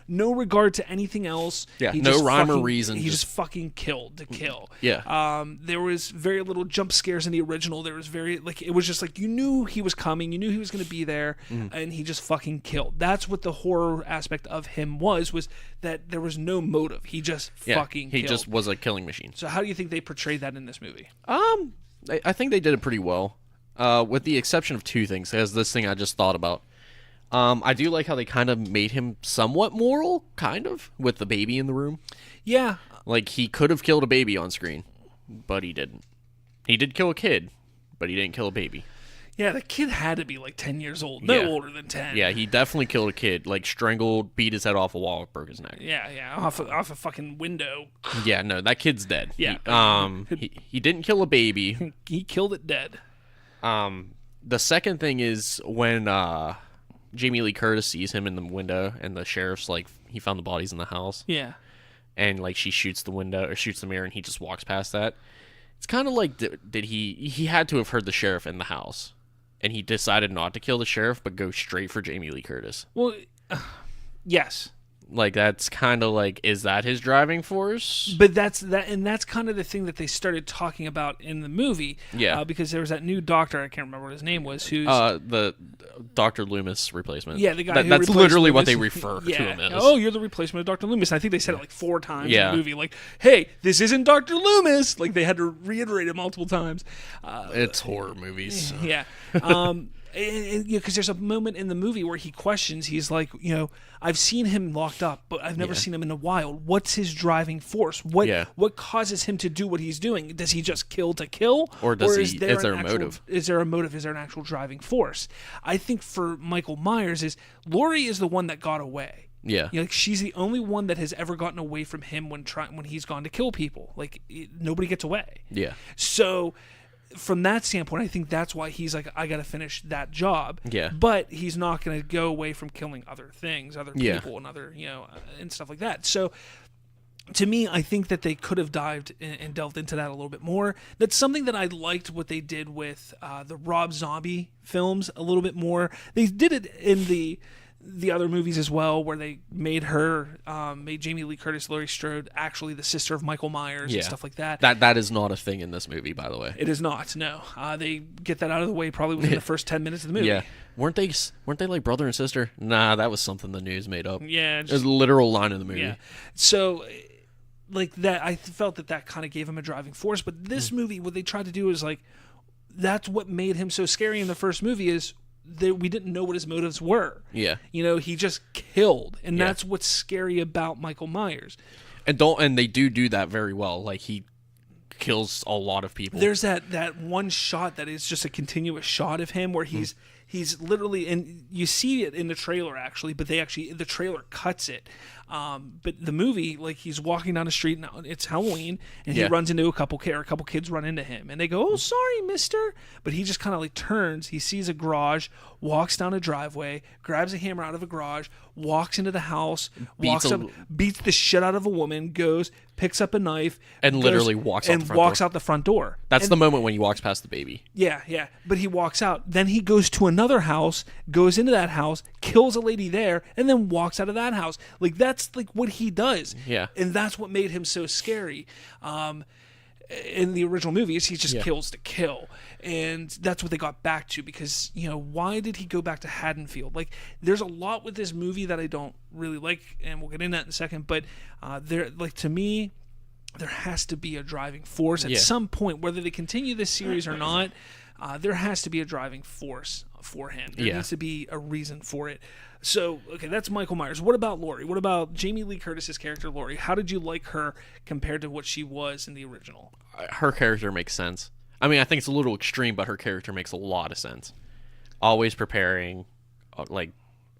No regard to anything else. Yeah, no rhyme or reason. He just fucking killed to kill. Yeah. There was very little jump scares in the original. There was it was just like you knew he was coming. You knew he was going to be there, and he just fucking killed. That's what the horror aspect of him was that there was no motive. He just fucking killed. He just was a killing machine. So how do you think they portrayed that in this movie? I think they did it pretty well, with the exception of 2 things. There's this thing I just thought about. I do like how they kind of made him somewhat moral, kind of, with the baby in the room. Yeah. Like, he could have killed a baby on screen, but he didn't. He did kill a kid, but he didn't kill a baby. Yeah, the kid had to be like 10 years old. No older than 10. Yeah, he definitely killed a kid. Like, strangled, beat his head off a wall, broke his neck. Yeah, off a fucking window. Yeah, no, that kid's dead. Yeah. He didn't kill a baby. He killed it dead. The second thing is when Jamie Lee Curtis sees him in the window, and the sheriff's like, he found the bodies in the house. Yeah. And like she shoots the window or shoots the mirror, and he just walks past that. It's kind of like, did he had to have heard the sheriff in the house, and he decided not to kill the sheriff but go straight for Jamie Lee Curtis. Well, yes. Like, that's kind of like, is that his driving force? But that's kind of the thing that they started talking about in the movie. Yeah. Because there was that new doctor, I can't remember what his name was, who's the Dr. Loomis replacement. Yeah, the guy who that's replaced literally Loomis. what they refer to him as. Oh, you're the replacement of Dr. Loomis. I think they said it like 4 times Yeah. in the movie. Like, hey, this isn't Dr. Loomis. Like, they had to reiterate it multiple times. It's horror movies. So. Yeah. Because there's a moment in the movie where he questions, he's like, I've seen him locked up, but I've never seen him in the wild. What's his driving force? What causes him to do what he's doing? Does he just kill to kill? Or is there a motive? Is there a motive? Is there an actual driving force? I think for Michael Myers is Laurie is the one that got away. Yeah. Like, she's the only one that has ever gotten away from him when he's gone to kill people. Like, nobody gets away. Yeah. So from that standpoint, I think that's why he's like, I got to finish that job. Yeah. But he's not going to go away from killing other things, other people, and other, and stuff like that. So to me, I think that they could have dived and delved into that a little bit more. That's something that I liked what they did with the Rob Zombie films a little bit more. They did it in the other movies as well, where they made Jamie Lee Curtis, Laurie Strode, actually the sister of Michael Myers and stuff like that. That is not a thing in this movie, by the way. It is not. No, they get that out of the way probably within the first 10 minutes of the movie. Yeah, weren't they like brother and sister? Nah, that was something the news made up. Yeah, it was a literal line in the movie. Yeah, so like that, I felt that kind of gave him a driving force. But this movie, what they tried to do is like, that's what made him so scary in the first movie is. We didn't know what his motives were. Yeah. He just killed. And that's what's scary about Michael Myers. And they do that very well. Like, he kills a lot of people. There's that one shot that is just a continuous shot of him where he's literally, and you see it in the trailer actually, but the trailer cuts it. But the movie, like, he's walking down the street and it's Halloween, and he runs into a couple kids run into him, and they go, "Oh, sorry, mister." But he just kind of like turns, he sees a garage, walks down a driveway, grabs a hammer out of a garage, walks into the house, beats the shit out of a woman, goes, picks up a knife, and literally walks out the front door. That's the moment when he walks past the baby. Yeah. But he walks out. Then he goes to another house, goes into that house, kills a lady there, and then walks out of that house. Like, that's like what he does. Yeah. And that's what made him so scary. In the original movies, he just kills to kill. And that's what they got back to because, why did he go back to Haddonfield? Like, there's a lot with this movie that I don't really like, and we'll get into that in a second. But to me, there has to be a driving force at some point, whether they continue this series or not. There has to be a driving force for him. There needs to be a reason for it. So, okay, that's Michael Myers. What about Laurie? What about Jamie Lee Curtis's character, Laurie? How did you like her compared to what she was in the original? Her character makes sense. I mean, I think it's a little extreme, but her character makes a lot of sense. Always preparing, like,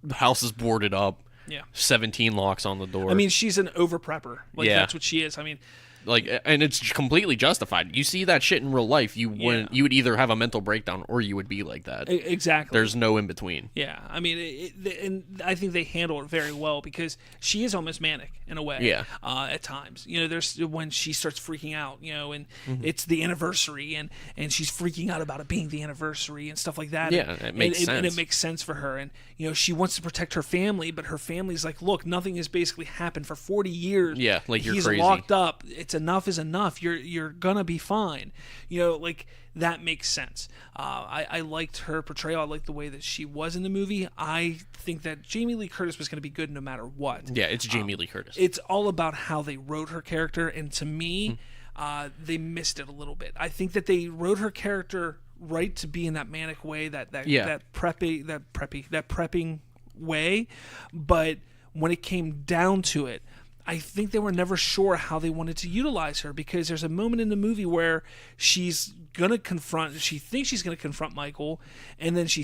the house is boarded up. Yeah. 17 locks on the door. I mean, she's an over-prepper. Like, that's what she is. I mean... Like, and it's completely justified. You see that shit in real life, you would either have a mental breakdown or you would be like that. Exactly. There's no in between. Yeah, I mean, and I think they handle it very well because she is almost manic in a way. Yeah. At times, there's when she starts freaking out, and it's the anniversary, and she's freaking out about it being the anniversary and stuff like that. Yeah, it makes sense. And it makes sense for her, and she wants to protect her family, but her family's like, look, nothing has basically happened for 40 years. Yeah, like he's crazy. Locked up. Enough is enough. You're gonna be fine. Like that makes sense. I liked her portrayal. I liked the way that she was in the movie. I think that Jamie Lee Curtis was gonna be good no matter what. Yeah, it's Jamie Lee Curtis. It's all about how they wrote her character, and to me, they missed it a little bit. I think that they wrote her character right to be in that manic way, that prepping way, but when it came down to it, I think they were never sure how they wanted to utilize her because there's a moment in the movie where she thinks she's gonna confront Michael, and then she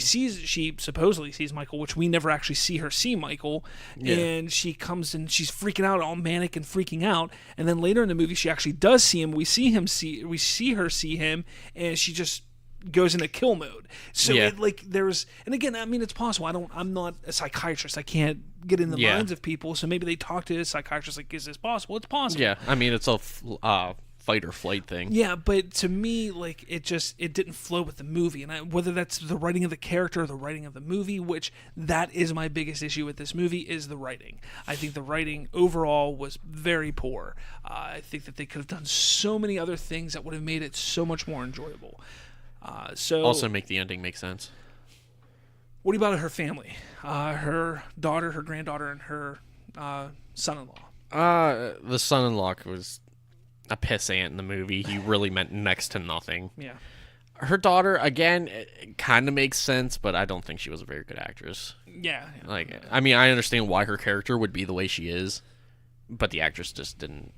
supposedly sees Michael, which we never actually see her see Michael, and she comes and she's freaking out, all manic and freaking out, and then later in the movie she actually does see him. We see her see him, and she just goes into kill mode. So Yeah. and again, I mean, it's possible. I'm not a psychiatrist. I can't get in the minds of people. So maybe they talk to a psychiatrist like, is this possible? It's possible. Yeah, I mean, it's a fight or flight thing. Yeah, but to me, like, it didn't flow with the movie, and whether that's the writing of the character or the writing of the movie, which that is my biggest issue with this movie, is the writing. I think the writing overall was very poor. I think that they could have done so many other things that would have made it so much more enjoyable. Also make the ending make sense. What about her family? Her daughter, her granddaughter, and her son-in-law. The son-in-law was a pissant in the movie. He really meant next to nothing. Yeah. Her daughter, again, it kind of makes sense, but I don't think she was a very good actress. Yeah. Like, I mean, I understand why her character would be the way she is, but the actress just didn't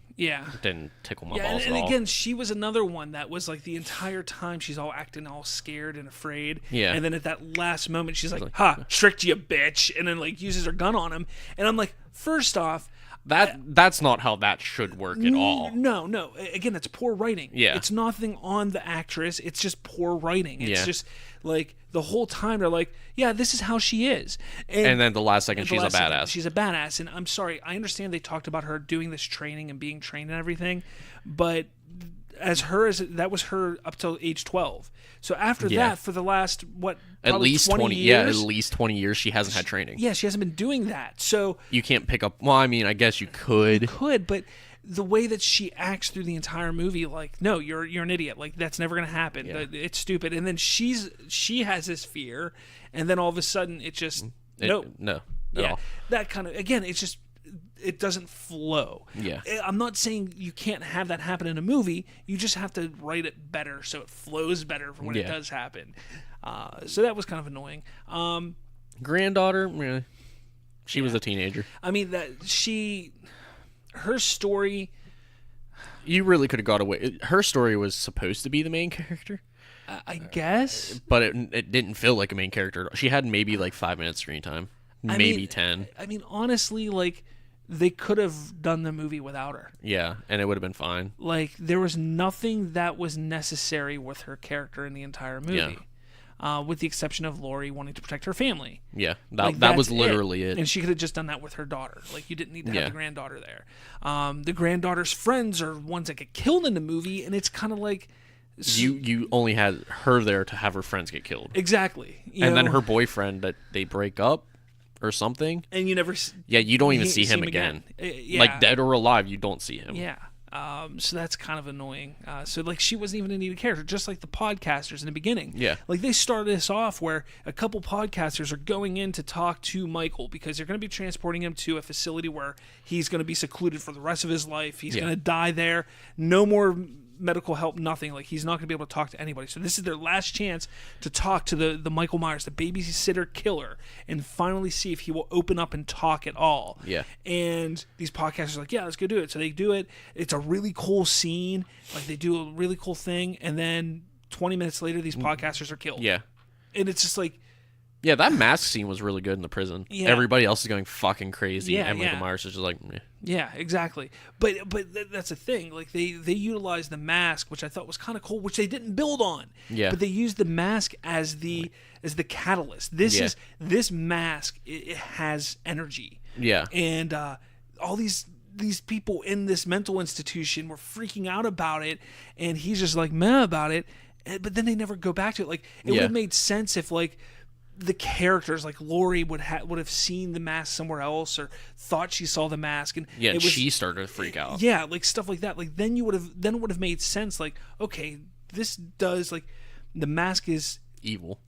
tickle my balls at all. And again, she was another one that was like the entire time she's all acting all scared and afraid. Yeah. And then at that last moment, she's like, "Ha, tricked you, bitch," and then like uses her gun on him. And I'm like, first off, that's not how that should work at all. No. Again, it's poor writing. Yeah. It's nothing on the actress. It's just poor writing. It's just like the whole time they're like, yeah, this is how she is. And then the last second, she's a badass. She's a badass. And I'm sorry, I understand they talked about her doing this training and being trained and everything, but that was her up till age 12. So after that, for the last at least 20 years, at least 20 years, she hasn't had training. Yeah, she hasn't been doing that. So you can't pick up. Well, I mean, I guess you could. But the way that she acts through the entire movie, like, no, you're an idiot. Like, that's never gonna happen. Yeah. It's stupid. And then she has this fear, and then all of a sudden it just No. At all. That kind of, again, it's just, it doesn't flow. Yeah. I'm not saying you can't have that happen in a movie. You just have to write it better so it flows better for when it does happen. So that was kind of annoying. Granddaughter, she was a teenager. I mean, her story. You really could have got away. Her story was supposed to be the main character, I guess, but it didn't feel like a main character. She had maybe like 5 minutes screen time, maybe 10. I mean, honestly, like, they could have done the movie without her. Yeah, and it would have been fine. Like, there was nothing that was necessary with her character in the entire movie. With the exception of Laurie wanting to protect her family. Yeah, that was literally it. And she could have just done that with her daughter. Like, you didn't need to have the granddaughter there. The granddaughter's friends are ones that get killed in the movie, and it's kind of like... You only had her there to have her friends get killed. Exactly. Then her boyfriend, that they break up or something. And you never... Yeah, you don't even see him again. Like, dead or alive, you don't see him. Yeah. So that's kind of annoying. So, like, she wasn't even a needed character, just like the podcasters in the beginning. Yeah. Like, they started this off where a couple podcasters are going in to talk to Michael because they're going to be transporting him to a facility where he's going to be secluded for the rest of his life. He's going to die there. No more medical help, nothing. Like, he's not going to be able to talk to anybody. So this is their last chance to talk to the Michael Myers, the babysitter killer, and finally see if he will open up and talk at all. Yeah. And these podcasters are like, yeah, let's go do it. So they do it. It's a really cool scene. Like, they do a really cool thing, and then 20 minutes later, these podcasters are killed. Yeah. And it's just like... Yeah, that mask scene was really good in the prison. Yeah. Everybody else is going fucking crazy, and Michael Myers is just like... Meh. Yeah, exactly. But that's the thing. Like, they utilized the mask, which I thought was kind of cool, which they didn't build on. Yeah. But they used the mask as the catalyst. This mask, it has energy. Yeah. And all these people in this mental institution were freaking out about it, and he's just like meh about it. But then they never go back to it. Like, it would have made sense if, like, the characters, like Laurie, would have seen the mask somewhere else, or thought she saw the mask, and she started to freak out. Yeah, like stuff like that. Like, then it would have made sense. Like, okay, this does, like, the mask is evil.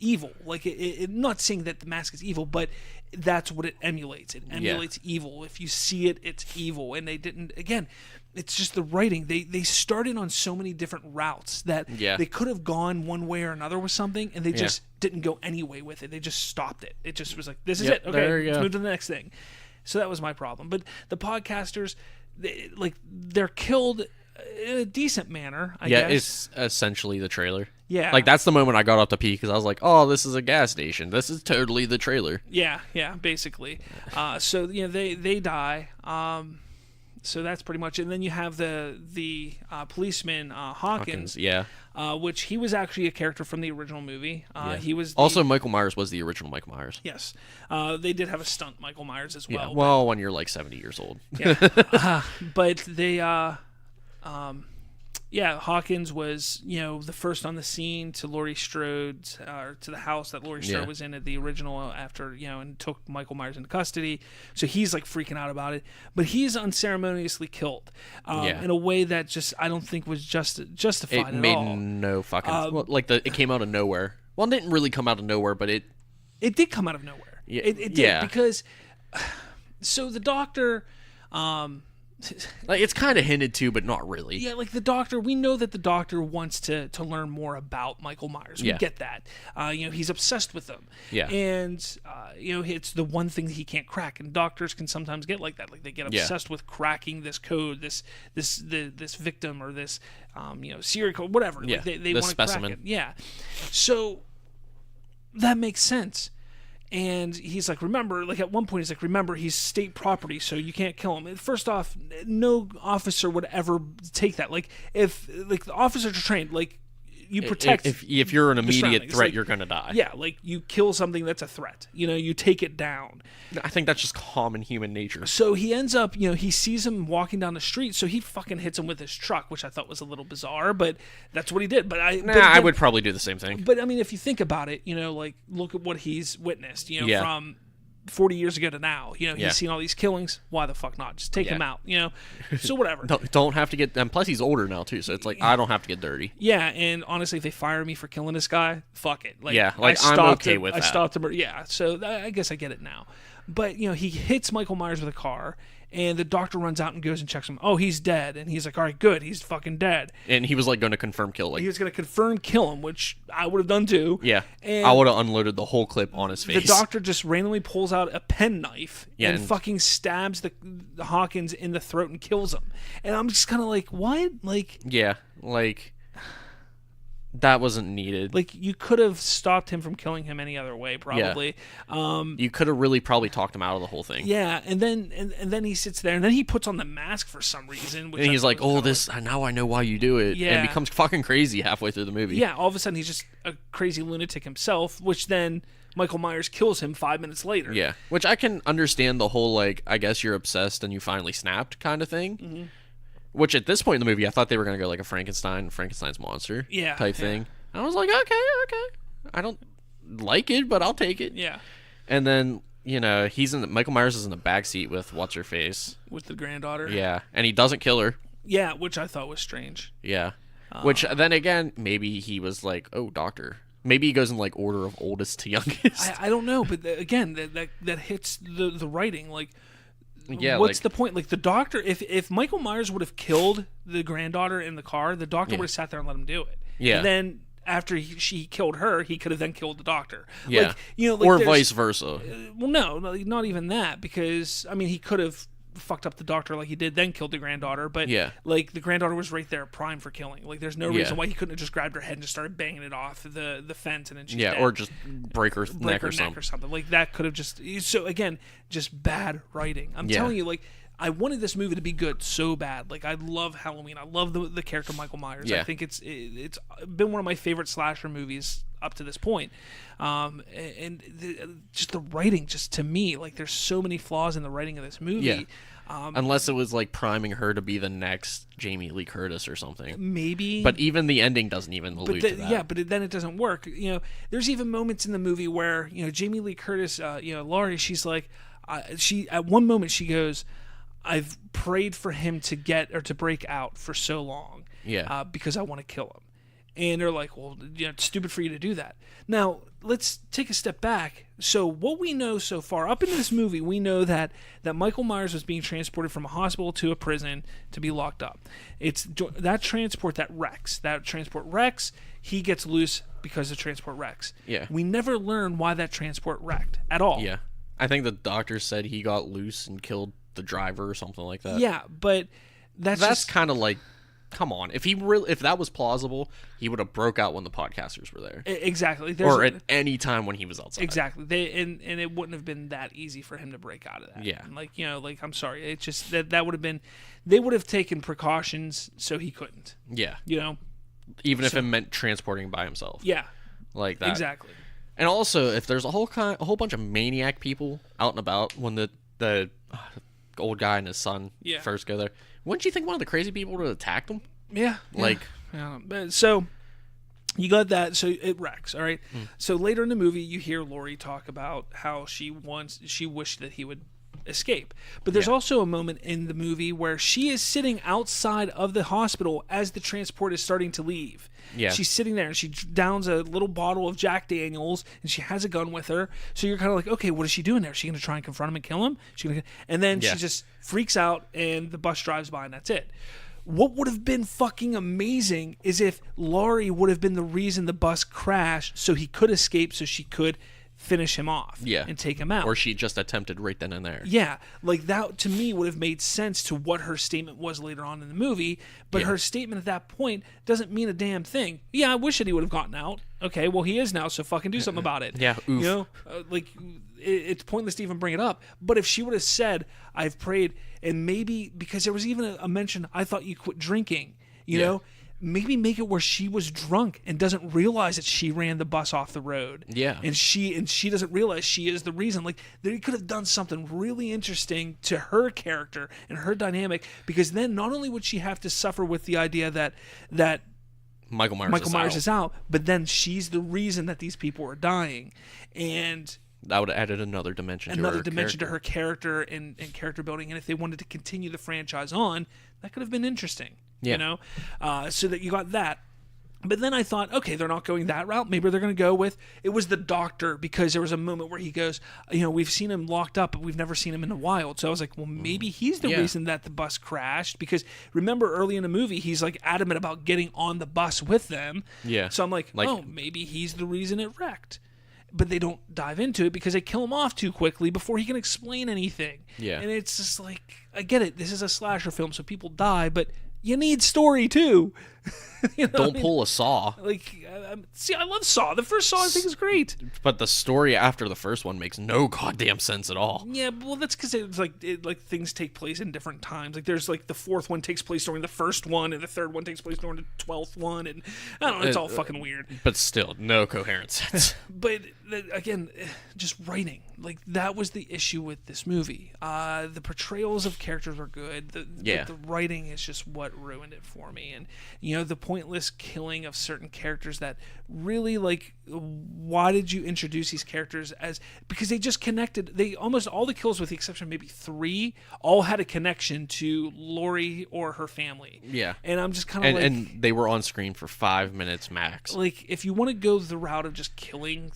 Like, it not saying that the mask is evil, but that's what it emulates. It emulates evil. If you see it, it's evil. And they didn't. Again, it's just the writing. They started on so many different routes that they could have gone one way or another with something, and they just didn't go any way with it. They just stopped it. It just was like, this is it. Okay, let's move to the next thing. So that was my problem. But the podcasters, they're killed in a decent manner, I guess. Yeah, it's essentially the trailer. Yeah. Like, that's the moment I got off to pee, because I was like, oh, this is a gas station. This is totally the trailer. Yeah, basically. So, they die. So that's pretty much it. And then you have the policeman, Hawkins. Yeah. Which he was actually a character from the original movie. He was also Michael Myers was the original Michael Myers. Yes. They did have a stunt Michael Myers as well. Yeah. Well, when you're like 70 years old. Yeah. But they Hawkins was, the first on the scene to Laurie Strode, or to the house that Laurie Strode was in at the original after, and took Michael Myers into custody. So he's like freaking out about it. But he's unceremoniously killed in a way that just I don't think was justified at all. It made no fucking... it came out of nowhere. Well, it didn't really come out of nowhere, but it... It did come out of nowhere. Yeah, it did, because... So the doctor... it's kind of hinted to, but not really. Yeah, like the doctor, we know that the doctor wants to learn more about Michael Myers. We get that. He's obsessed with him. Yeah. And, it's the one thing that he can't crack. And doctors can sometimes get like that. Like they get obsessed with cracking this code, this victim or this, serial code, whatever. Yeah, like they want to crack it. Yeah. So that makes sense. And he's like, remember, like at one point he's like, remember, he's state property, so you can't kill him. And first off, no officer would ever take that. Like if the officers are trained, like you protect. If you're an immediate threat, like, you're gonna die. Yeah, like you kill something that's a threat. You take it down. I think that's just common human nature. So he ends up, he sees him walking down the street, so he fucking hits him with his truck, which I thought was a little bizarre, but that's what he did. But I would probably do the same thing. But I mean, if you think about it, like look at what he's witnessed, from 40 years ago to now. He's seen all these killings. Why the fuck not? Just take him out. So whatever. Don't have to get. And plus, he's older now too, so it's like I don't have to get dirty. Yeah, and honestly, if they fire me for killing this guy, fuck it. I'm okay with that. I stopped him. Yeah, so I guess I get it now. But he hits Michael Myers with a car, and the doctor runs out and goes and checks him. Oh, he's dead, and he's like, all right, good, he's fucking dead. And he was like going to confirm kill. He was going to confirm kill him, which I would have done too. Yeah, and I would have unloaded the whole clip on his face. The doctor just randomly pulls out a penknife and fucking stabs the Hawkins in the throat and kills him. And I'm just kind of like, what? That wasn't needed. Like, you could have stopped him from killing him any other way, probably. Yeah. You could have really probably talked him out of the whole thing. Yeah, and then he sits there, and then he puts on the mask for some reason. And he's like, now I know why you do it. Yeah. And becomes fucking crazy halfway through the movie. Yeah, all of a sudden he's just a crazy lunatic himself, which then Michael Myers kills him 5 minutes later. Yeah, which I can understand the whole, I guess you're obsessed and you finally snapped kind of thing. Mm-hmm. Which at this point in the movie, I thought they were going to go like a Frankenstein's monster type thing. And I was like, okay. I don't like it, but I'll take it. Yeah. And then, Michael Myers is in the backseat with what's-her-face. With the granddaughter. Yeah. And he doesn't kill her. Yeah, which I thought was strange. Yeah. Which then again, maybe he was like, oh, doctor. Maybe he goes in order of oldest to youngest. I don't know, but again, that hits the writing, Yeah, what's the point? The doctor, if Michael Myers would have killed the granddaughter in the car, the doctor would have sat there and let him do it. Yeah. And then after she killed her, he could have then killed the doctor. Yeah. Or vice versa. Well, no, not even that, because he could have fucked up the doctor like he did, then killed the granddaughter. But the granddaughter was right there, prime for killing. There's no reason why he couldn't have just grabbed her head and just started banging it off the fence, and then she's dead. Or just break her neck or something. That could have just. So again, just bad writing. I'm telling you, I wanted this movie to be good so bad. I love Halloween. I love the character Michael Myers. Yeah. I think it's been one of my favorite slasher movies up to this point. Just the writing, just to me, there's so many flaws in the writing of this movie. Yeah. Unless it was priming her to be the next Jamie Lee Curtis or something. Maybe. But even the ending doesn't even allude to that. Yeah, but then it doesn't work. There's even moments in the movie where, Jamie Lee Curtis, Laurie, she's like, at one moment she goes, I've prayed for him to get or to break out for so long. Yeah. Because I want to kill him. And they're like, well, it's stupid for you to do that. Now, let's take a step back. So what we know so far, up into this movie, we know that Michael Myers was being transported from a hospital to a prison to be locked up. It's that transport that wrecks. That transport wrecks. He gets loose because the transport wrecks. Yeah. We never learn why that transport wrecked at all. Yeah. I think the doctor said he got loose and killed the driver or something like that. Yeah, but that's kind of come on. If that was plausible, he would have broke out when the podcasters were there. Exactly. Or at any time when he was outside. Exactly. And it wouldn't have been that easy for him to break out of that. Yeah. Like, I'm sorry. It's just that would have been, they would have taken precautions so he couldn't. Yeah. So, Even if it meant transporting by himself. Yeah. Like that. Exactly. And also, if there's a whole bunch of maniac people out and about when the old guy and his son first go there, wouldn't you think one of the crazy people would have attacked him? Yeah. Like, so you got that. So it wrecks. All right. So later in the movie, you hear Laurie talk about how she wished that he would escape. But there's also a moment in the movie where she is sitting outside of the hospital as the transport is starting to leave. Yeah. She's sitting there and she downs a little bottle of Jack Daniels and she has a gun with her. So you're kind of like, okay, what is she doing there? Is she going to try and confront him and kill him? And then she just freaks out and the bus drives by and that's it. What would have been fucking amazing is if Laurie would have been the reason the bus crashed so he could escape, so she could finish him off and take him out. Or she just attempted right then and there. Yeah, like that to me would have made sense to what her statement was later on in the movie, but her statement at that point doesn't mean a damn thing. Yeah, I wish that he would have gotten out. Okay, well he is now, so fucking do something about it. Yeah, oof. It's pointless to even bring it up. But if she would have said, I've prayed, and maybe, because there was even a mention, I thought you quit drinking, you know? Maybe make it where she was drunk and doesn't realize that she ran the bus off the road. Yeah. And she doesn't realize she is the reason. Like, they could have done something really interesting to her character and her dynamic, because then not only would she have to suffer with the idea that Michael Myers is out, but then she's the reason that these people are dying. And that would have added another dimension to her character and character building. And if they wanted to continue the franchise on, that could have been interesting. Yeah. You know? So that you got that. But then I thought, okay, they're not going that route. Maybe they're going to go with, it was the doctor, because there was a moment where he goes, we've seen him locked up, but we've never seen him in the wild. So I was like, well, maybe he's the reason that the bus crashed, because remember early in the movie, he's like adamant about getting on the bus with them. Yeah. So I'm like, oh, maybe he's the reason it wrecked. But they don't dive into it because they kill him off too quickly before he can explain anything. Yeah. And it's just like, I get it. This is a slasher film, so people die, but you need story too. Don't pull a Saw. Like, see, I love Saw. The first Saw I think is great. But the story after the first one makes no goddamn sense at all. Yeah, well, that's because it's like things take place in different times. Like, there's like the fourth one takes place during the first one, and the third one takes place during the 12th one, and I don't know, it's all fucking weird. But still, no coherent sense. But again, just writing. Like, that was the issue with this movie. The portrayals of characters were good. The writing is just what ruined it for me. And, the pointless killing of certain characters that really, like, why did you introduce these characters because they just connected. They almost all the kills, with the exception of maybe 3, all had a connection to Laurie or her family. Yeah. And I'm just kind of like... And they were on screen for 5 minutes max. Like, if you want to go the route of just killing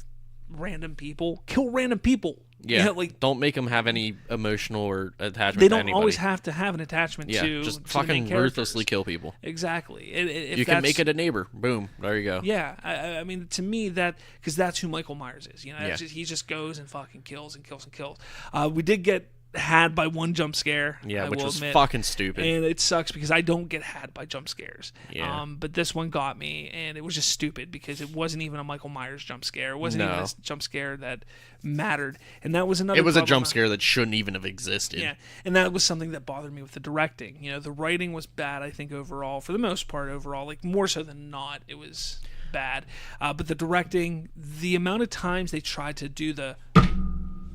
random people, kill random people. Yeah, don't make them have any emotional or attachment. They don't to anybody. always have to have an attachment to. Just fucking ruthlessly kill people. Exactly. You can make it a neighbor. Boom. There you go. Yeah, I mean, to me, because that's who Michael Myers is. He just goes and fucking kills and kills and kills. We did get had by one jump scare. Yeah, which was fucking stupid. And it sucks because I don't get had by jump scares. Yeah. But this one got me, and it was just stupid because it wasn't even a Michael Myers jump scare. It wasn't even a jump scare that mattered. And that was another. It was a jump scare that shouldn't even have existed. Yeah, and that was something that bothered me with the directing. The writing was bad, I think, overall, for the most part, like more so than not, it was bad. But the directing, the amount of times they tried to do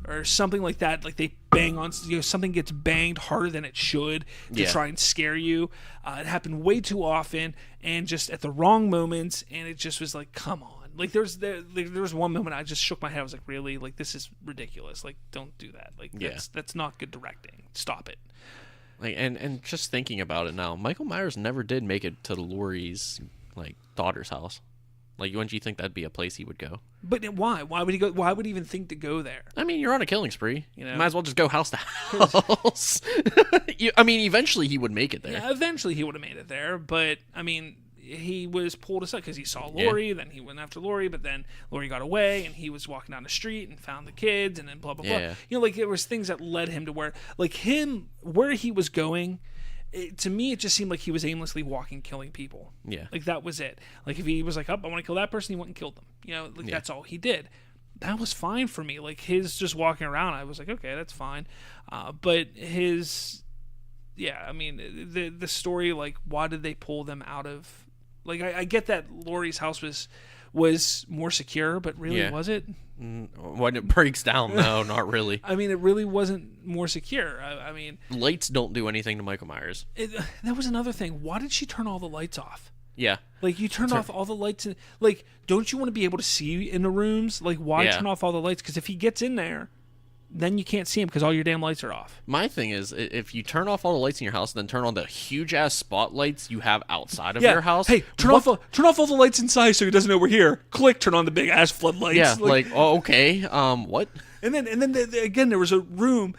or something like that, like they bang on, something gets banged harder than it should to try and scare you. It happened way too often and just at the wrong moments, and it just was like, come on. Like there was one moment I just shook my head. I was like, really? Like, this is ridiculous. Like, don't do that. Like, that's not good directing. Stop it. Like, and just thinking about it now, Michael Myers never did make it to Laurie's daughter's house. Like, wouldn't you think that'd be a place he would go? But why? Why would he go? Why would he even think to go there? I mean, you're on a killing spree. Might as well just go house to house. I mean, eventually he would make it there. Yeah, eventually he would have made it there. But I mean, he was pulled aside because he saw Laurie. Then he went after Laurie, but then Laurie got away, and he was walking down the street and found the kids, and then blah blah blah. Like, there was things that led him to where he was going. to me, it just seemed like he was aimlessly walking, killing people. Yeah. Like, that was it. Like, if he was like, oh, I want to kill that person, he went and killed them. You know, like, that's all he did. That was fine for me. Like, his just walking around, I was like, okay, that's fine. But his, I mean, the story, like, why did they pull them out of, like, I get that Laurie's house was more secure, but really, was it? When it breaks down, no, not really. I mean, it really wasn't more secure. I mean... Lights don't do anything to Michael Myers. That was another thing. Why did she turn all the lights off? Yeah. Like, you turned off all the lights. Like, don't you want to be able to see in the rooms? Like, why turn off all the lights? Because if he gets in there, then you can't see him because all your damn lights are off. My thing is, if you turn off all the lights in your house, then turn on the huge-ass spotlights you have outside of your house. Hey, turn off all the lights inside so he doesn't know we're here. Click, turn on the big-ass floodlights. Yeah, like, oh, okay, what? And then again, there was a room.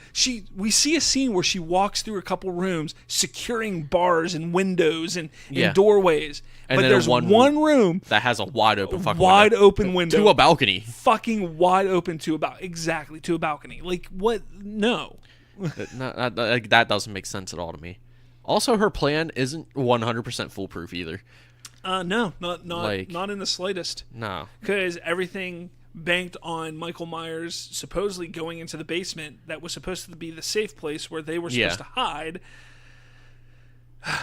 We see a scene where she walks through a couple rooms, securing bars and windows and doorways. But there's one room that has a wide open open window to a balcony, fucking wide open to a balcony. Like, what? No, that doesn't make sense at all to me. Also, her plan isn't 100% foolproof either. No, not in the slightest. No, because everything banked on Michael Myers supposedly going into the basement that was supposed to be the safe place where they were supposed to hide.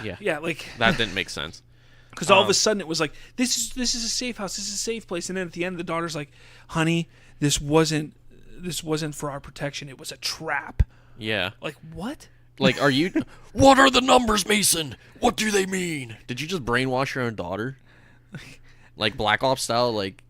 Yeah, like that didn't make sense. Because all of a sudden it was like, this is a safe house, this is a safe place, and then at the end the daughter's like, honey, this wasn't for our protection, it was a trap. Yeah. Like, what? Like, are you... What are the numbers, Mason? What do they mean? Did you just brainwash your own daughter? Like, Black Ops style, like...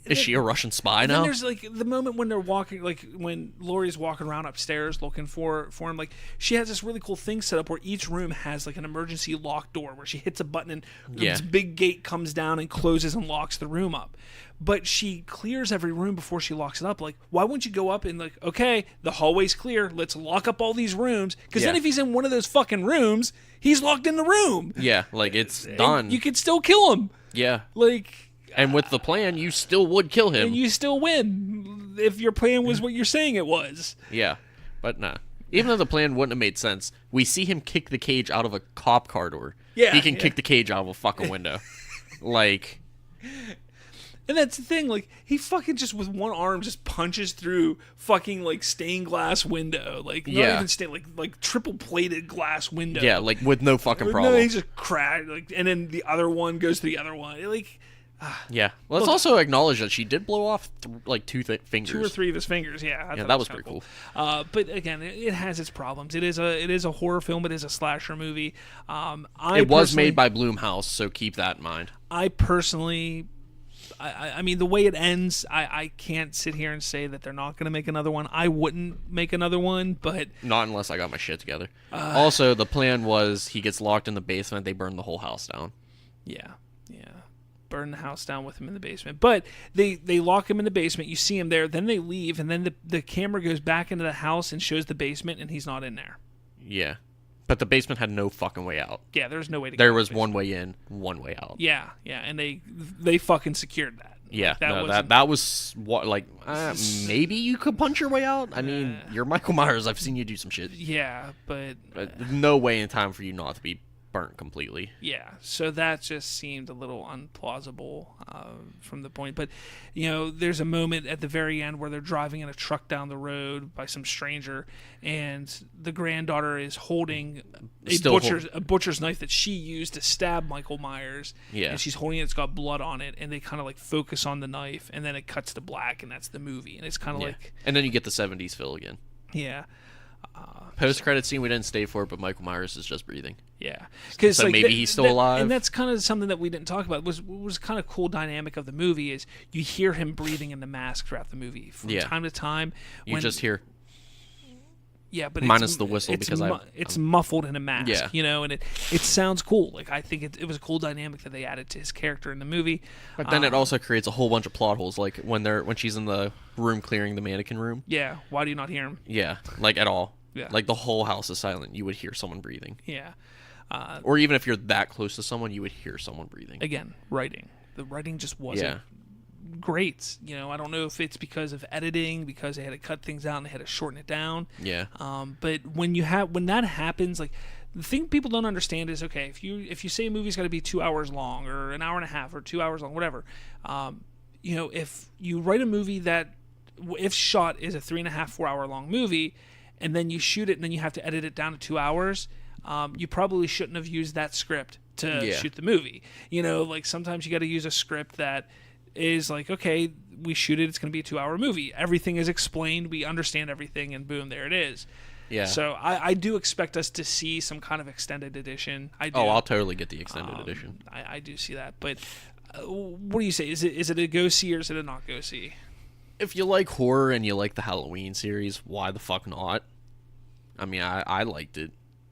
Is she a Russian spy now? Then there's like the moment when they're walking, like when Laurie's walking around upstairs looking for him. Like, she has this really cool thing set up where each room has like an emergency lock door where she hits a button and this big gate comes down and closes and locks the room up. But she clears every room before she locks it up. Like, why wouldn't you go up and like, okay, the hallway's clear, let's lock up all these rooms? Because then if he's in one of those fucking rooms, he's locked in the room. Yeah, like it's done. And you could still kill him. Yeah, like. And with the plan, you still would kill him. And you still win if your plan was what you're saying it was. Yeah, but nah. Even though the plan wouldn't have made sense, we see him kick the cage out of a cop car door. Yeah, he can kick the cage out of a fucking window. Like... And that's the thing, like, he fucking just with one arm just punches through fucking, like, stained glass window. Like, not even stained, like triple-plated glass window. Yeah, like, with no fucking problem. No, he just cracked, like, and then the other one goes to the other one. Like... Yeah. Well, let's also acknowledge that she did blow off like two fingers. 2 or 3 of his fingers. Yeah. That was pretty cool. But again, it has its problems. It is a horror film. It is a slasher movie. It was made by Blumhouse, so keep that in mind. I personally, I mean, the way it ends, I can't sit here and say that they're not going to make another one. I wouldn't make another one, but not unless I got my shit together. Also, the plan was he gets locked in the basement. They burn the whole house down. Yeah. Burn the house down with him in the basement. But they lock him in the basement. You see him there. Then they leave, and then the camera goes back into the house and shows the basement, and he's not in there. Yeah. But the basement had no fucking way out. Yeah, there's no way to get There was one way in, one way out. Yeah, and they fucking secured that. Yeah, that was what, like, maybe you could punch your way out? I mean, you're Michael Myers. I've seen you do some shit. Yeah, but no way in time for you not to be burnt completely. Yeah, so that just seemed a little unplausible from the point. But, you know, there's a moment at the very end where they're driving in a truck down the road by some stranger, and the granddaughter is holding a butcher's knife that she used to stab Michael Myers. Yeah. And she's holding it, it's got blood on it, and they kind of like focus on the knife, and then it cuts to black, and that's the movie. And it's kind of like... And then you get the 70s feel again. Yeah. Post-credit scene we didn't stay for, but Michael Myers is just breathing. Yeah, so like, maybe he's still alive. And that's kind of something that we didn't talk about. Was kind of cool dynamic of the movie is you hear him breathing in the mask throughout the movie from time to time. You just hear. Yeah, but minus the whistle because it's muffled in a mask. Yeah. You know, and it sounds cool. Like, I think it was a cool dynamic that they added to his character in the movie. But then it also creates a whole bunch of plot holes, like when she's in the room clearing the mannequin room. Yeah, why do you not hear him? Yeah, like at all. Yeah. Like the whole house is silent. You would hear someone breathing. Yeah. Or even if you're that close to someone, you would hear someone breathing. Again, writing. The writing just wasn't great. You know, I don't know if it's because of editing, because they had to cut things out and they had to shorten it down. Yeah. But when that happens, like the thing people don't understand is, okay, if you say a movie's got to be 2 hours long or an hour and a half or 2 hours long, whatever, if you write a movie that, if shot, is a 3.5, 4 hour long movie, and then you shoot it and then you have to edit it down to 2 hours, you probably shouldn't have used that script to shoot the movie. Like sometimes you got to use a script that is like, okay, we shoot it, it's going to be a 2 hour movie. Everything is explained, we understand everything, and boom, there it is. Yeah. So I do expect us to see some kind of extended edition. I do. Oh, I'll totally get the extended edition. I do see that. But what do you say? Is it a go see or is it a not go see? If you like horror and you like the Halloween series, why the fuck not? I mean, I liked it,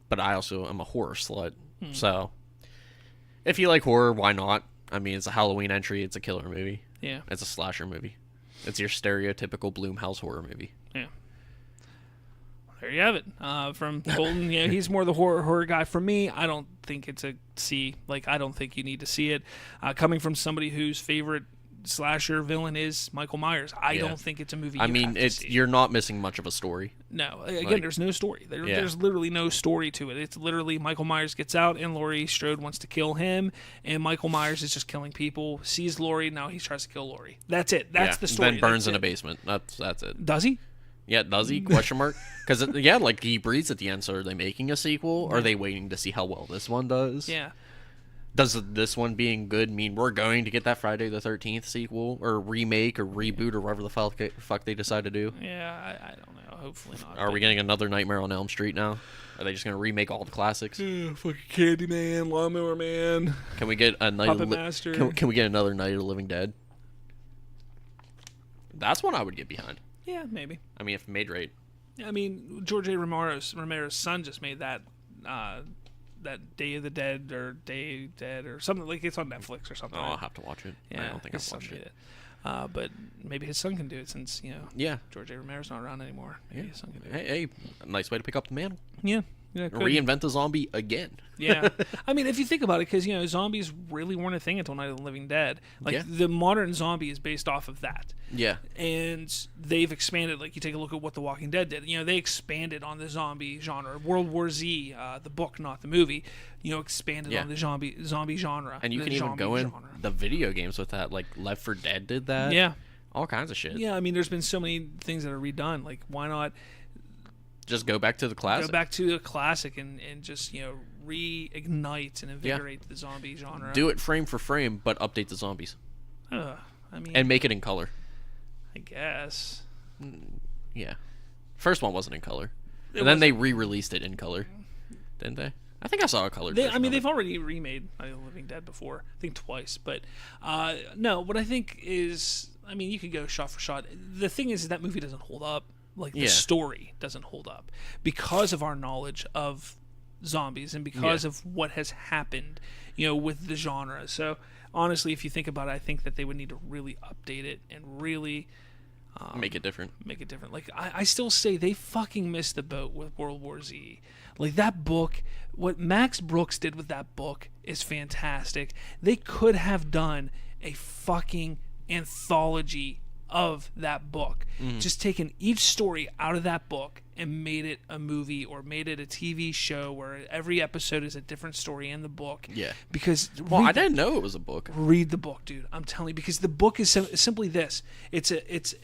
but I also am a horror slut. So if you like horror, why not? I mean, it's a Halloween entry. It's a killer movie. Yeah. It's a slasher movie. It's your stereotypical Blumhouse horror movie. Yeah. There you have it. From Colton, he's more the horror guy. For me, I don't think it's a C. Like, I don't think you need to see it. Coming from somebody whose favorite slasher villain is Michael Myers, I don't think it's a movie you have to see. You're not missing much of a story. No. Again, there's no story. There's literally no story to it. It's literally Michael Myers gets out and Laurie Strode wants to kill him, and Michael Myers is just killing people, sees Laurie, now he tries to kill Laurie. That's it. That's the story. Then burns in a basement. That's it. Does he? Yeah, does he? Question mark. Because like he breathes at the end. So are they making a sequel? Or are they waiting to see how well this one does? Yeah. Does this one being good mean we're going to get that Friday the 13th sequel or remake or reboot or whatever the fuck they decide to do? Yeah, I don't know. Hopefully not. Are we getting another Nightmare on Elm Street now? Are they just going to remake all the classics? Fucking Candyman, Lawnmower Man. Can we get a Puppet Master? Can we get another Night of the Living Dead? That's one I would get behind. Yeah, maybe. I mean, if made right. I mean, George A. Romero's son just made that Day of the Dead or Day Dead or something, like it's on Netflix or something. Oh, I'll have to watch it. Yeah, I don't think I've watched it. But maybe his son can do it since, George A. Romero's not around anymore. Maybe his son can do it. Hey, a nice way to pick up the mantle. Yeah. Reinvent the zombie again. Yeah. I mean, if you think about it, because, zombies really weren't a thing until Night of the Living Dead. Like, the modern zombie is based off of that. Yeah. And they've expanded. Like, you take a look at what The Walking Dead did. They expanded on the zombie genre. World War Z, the book, not the movie, expanded on the zombie genre. And you can even go in the video games with that. Like, Left 4 Dead did that. Yeah. All kinds of shit. Yeah, I mean, there's been so many things that are redone. Like, why not just go back to the classic? Go back to the classic and just, reignite and invigorate the zombie genre. Do it frame for frame, but update the zombies. And make it in color. I guess. Yeah. First one wasn't in color. And then they re-released it in color. Didn't they? I think I saw a colored version. They've already remade Night of the Living Dead before. I think twice. But, no, what I think is, you could go shot for shot. The thing is that movie doesn't hold up. Like, the story doesn't hold up because of our knowledge of zombies and because of what has happened, with the genre. So, honestly, if you think about it, I think that they would need to really update it and really make it different. Like, I still say they fucking missed the boat with World War Z. Like, that book, what Max Brooks did with that book is fantastic. They could have done a fucking anthology of that book. Just taken each story out of that book and made it a movie or made it a TV show where every episode is a different story in the book. Yeah. Because I didn't know it was a book. Read the book, dude. I'm telling you, because the book is simply this. It's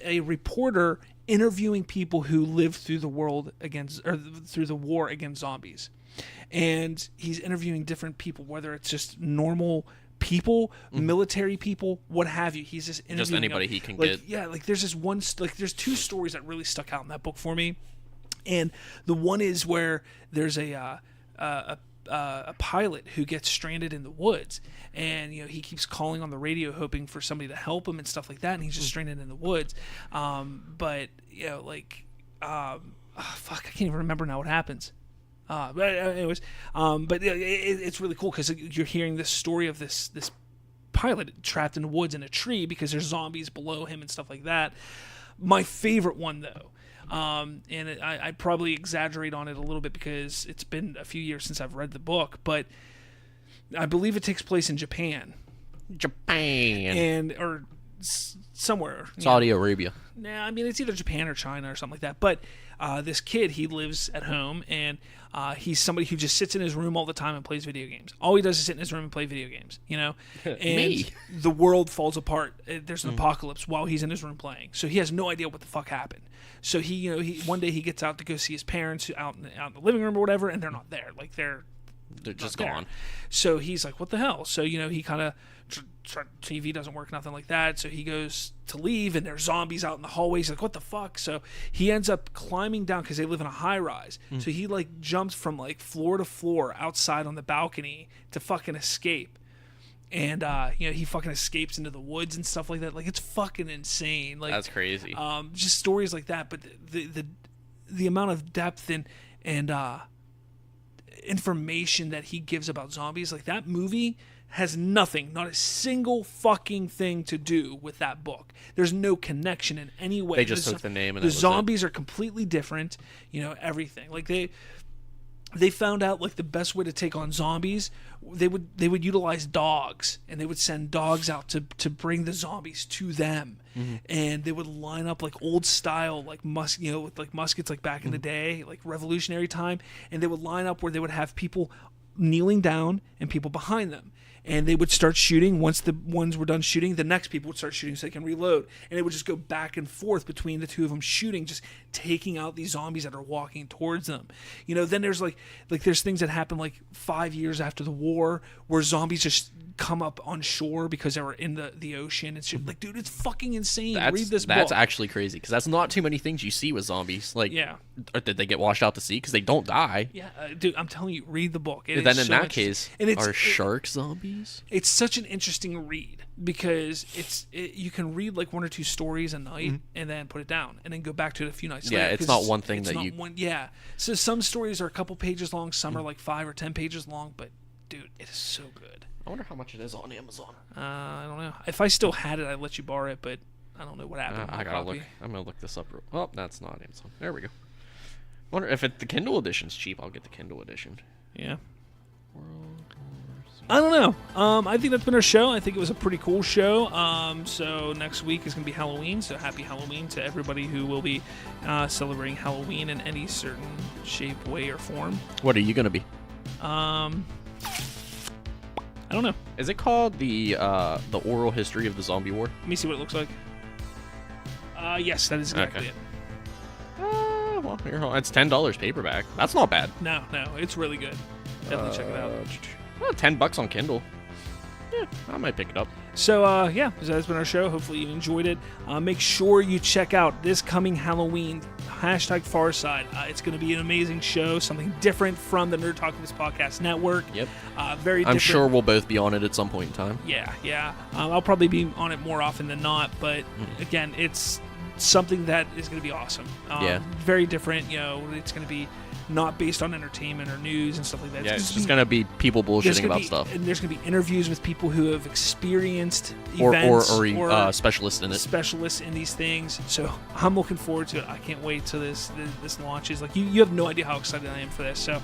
a reporter interviewing people who lived through the through the war against zombies. And he's interviewing different people, whether it's just normal people, military people, what have you. He's just interviewing anybody he can get. Yeah, like there's there's two stories that really stuck out in that book for me, and the one is where there's a pilot who gets stranded in the woods, and he keeps calling on the radio hoping for somebody to help him and stuff like that, and he's just stranded in the woods. But fuck, I can't even remember now what happens. But anyways, it's really cool because you're hearing this story of this pilot trapped in the woods in a tree because there's zombies below him and stuff like that. My favorite one, though, and I probably exaggerate on it a little bit because it's been a few years since I've read the book, but I believe it takes place in Japan. Or somewhere. Saudi Arabia. Nah, I mean, it's either Japan or China or something like that. But this kid, he lives at home, and he's somebody who just sits in his room all the time and plays video games. All he does is sit in his room and play video games, And Me. the world falls apart. There's an apocalypse while he's in his room playing. So he has no idea what the fuck happened. So he one day he gets out to go see his parents out in the living room or whatever, and they're not there. Like they're just there. gone. So he's like, what the hell? So, he kind of, TV doesn't work, nothing like that. So he goes to leave, and there's zombies out in the hallway. He's like, what the fuck? So he ends up climbing down because they live in a high rise. So he like jumps from like floor to floor outside on the balcony to fucking escape. And, he fucking escapes into the woods and stuff like that. Like, it's fucking insane. Like, That's crazy. Just stories like that. But the amount of depth and information that he gives about zombies, like that movie has nothing, not a single fucking thing to do with that book. There's no connection in any way. They just took the name and the zombies are completely different, everything. Like they found out like the best way to take on zombies, they would utilize dogs, and they would send dogs out to bring the zombies to them. And they would line up like old style, like with like muskets, like back in the day, like revolutionary time. And they would line up where they would have people kneeling down and people behind them. And they would start shooting. Once the ones were done shooting, the next people would start shooting so they can reload. And it would just go back and forth between the two of them shooting, just taking out these zombies that are walking towards them. Then there's like there's things that happen like 5 years after the war where zombies just come up on shore because they were in the ocean and shit. Like, dude, it's fucking insane. Read this book. That's actually crazy because that's not too many things you see with zombies. Like, or did they get washed out to sea? Because they don't die. Yeah, dude, I'm telling you, read the book. Then in that case, are shark zombies? It's such an interesting read because you can read like one or two stories a night and then put it down and then go back to it a few nights later. Yeah, it's not one thing that you... So some stories are a couple pages long, some are like 5 or 10 pages long, but dude, it is so good. I wonder how much it is on Amazon. I don't know. If I still had it, I'd let you borrow it, but I don't know what happened. I gotta look. I'm gonna look this up. Oh, that's not Amazon. There we go. I wonder if the Kindle edition's cheap. I'll get the Kindle edition. Yeah. I don't know. I think that's been our show. I think it was a pretty cool show. So next week is going to be Halloween. So happy Halloween to everybody who will be celebrating Halloween in any certain shape, way, or form. What are you going to be? I don't know. Is it called the oral history of the zombie war? Let me see what it looks like. Yes, that is exactly it. Well, it's $10 paperback. That's not bad. No, it's really good. Definitely check it out. Well, $10 on Kindle. Yeah, I might pick it up. So, that's been our show. Hopefully you enjoyed it. Make sure you check out this coming Halloween, #Farside. It's going to be an amazing show, something different from the Nerd Talkables Podcast Network. Yep. Very different. I'm sure we'll both be on it at some point in time. Yeah. I'll probably be on it more often than not, but again, it's something that is going to be awesome. Very different. It's going to be not based on entertainment or news and stuff like that. Yeah, it's just going to be people bullshitting about stuff. And there's going to be interviews with people who have experienced events or specialists in it. Specialists in these things. So I'm looking forward to it. I can't wait till this launches. Like you have no idea how excited I am for this. So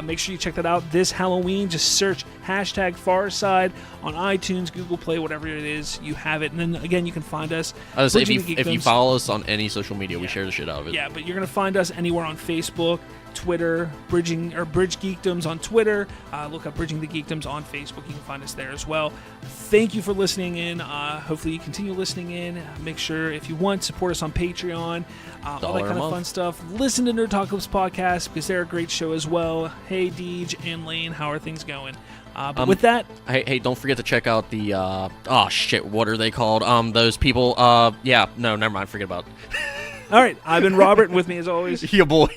make sure you check that out this Halloween. Just search #Farside on iTunes, Google Play, whatever it is. You have it. And then again, you can find us. If you follow us on any social media, we share the shit out of it. Yeah, but you're going to find us anywhere on Facebook, Twitter, Bridge Geekdoms on Twitter. Look up Bridging the Geekdoms on Facebook. You can find us there as well. Thank you for listening in. Hopefully you continue listening in. Make sure, if you want, support us on Patreon. All that kind of fun stuff. Listen to Nerd Talkables Podcast because they're a great show as well. Hey, Deej and Lane, how are things going? But with that... Hey, don't forget to check out the... what are they called? Those people... never mind. Forget about it. All right, I've been Robert, and with me as always... Yeah, boy.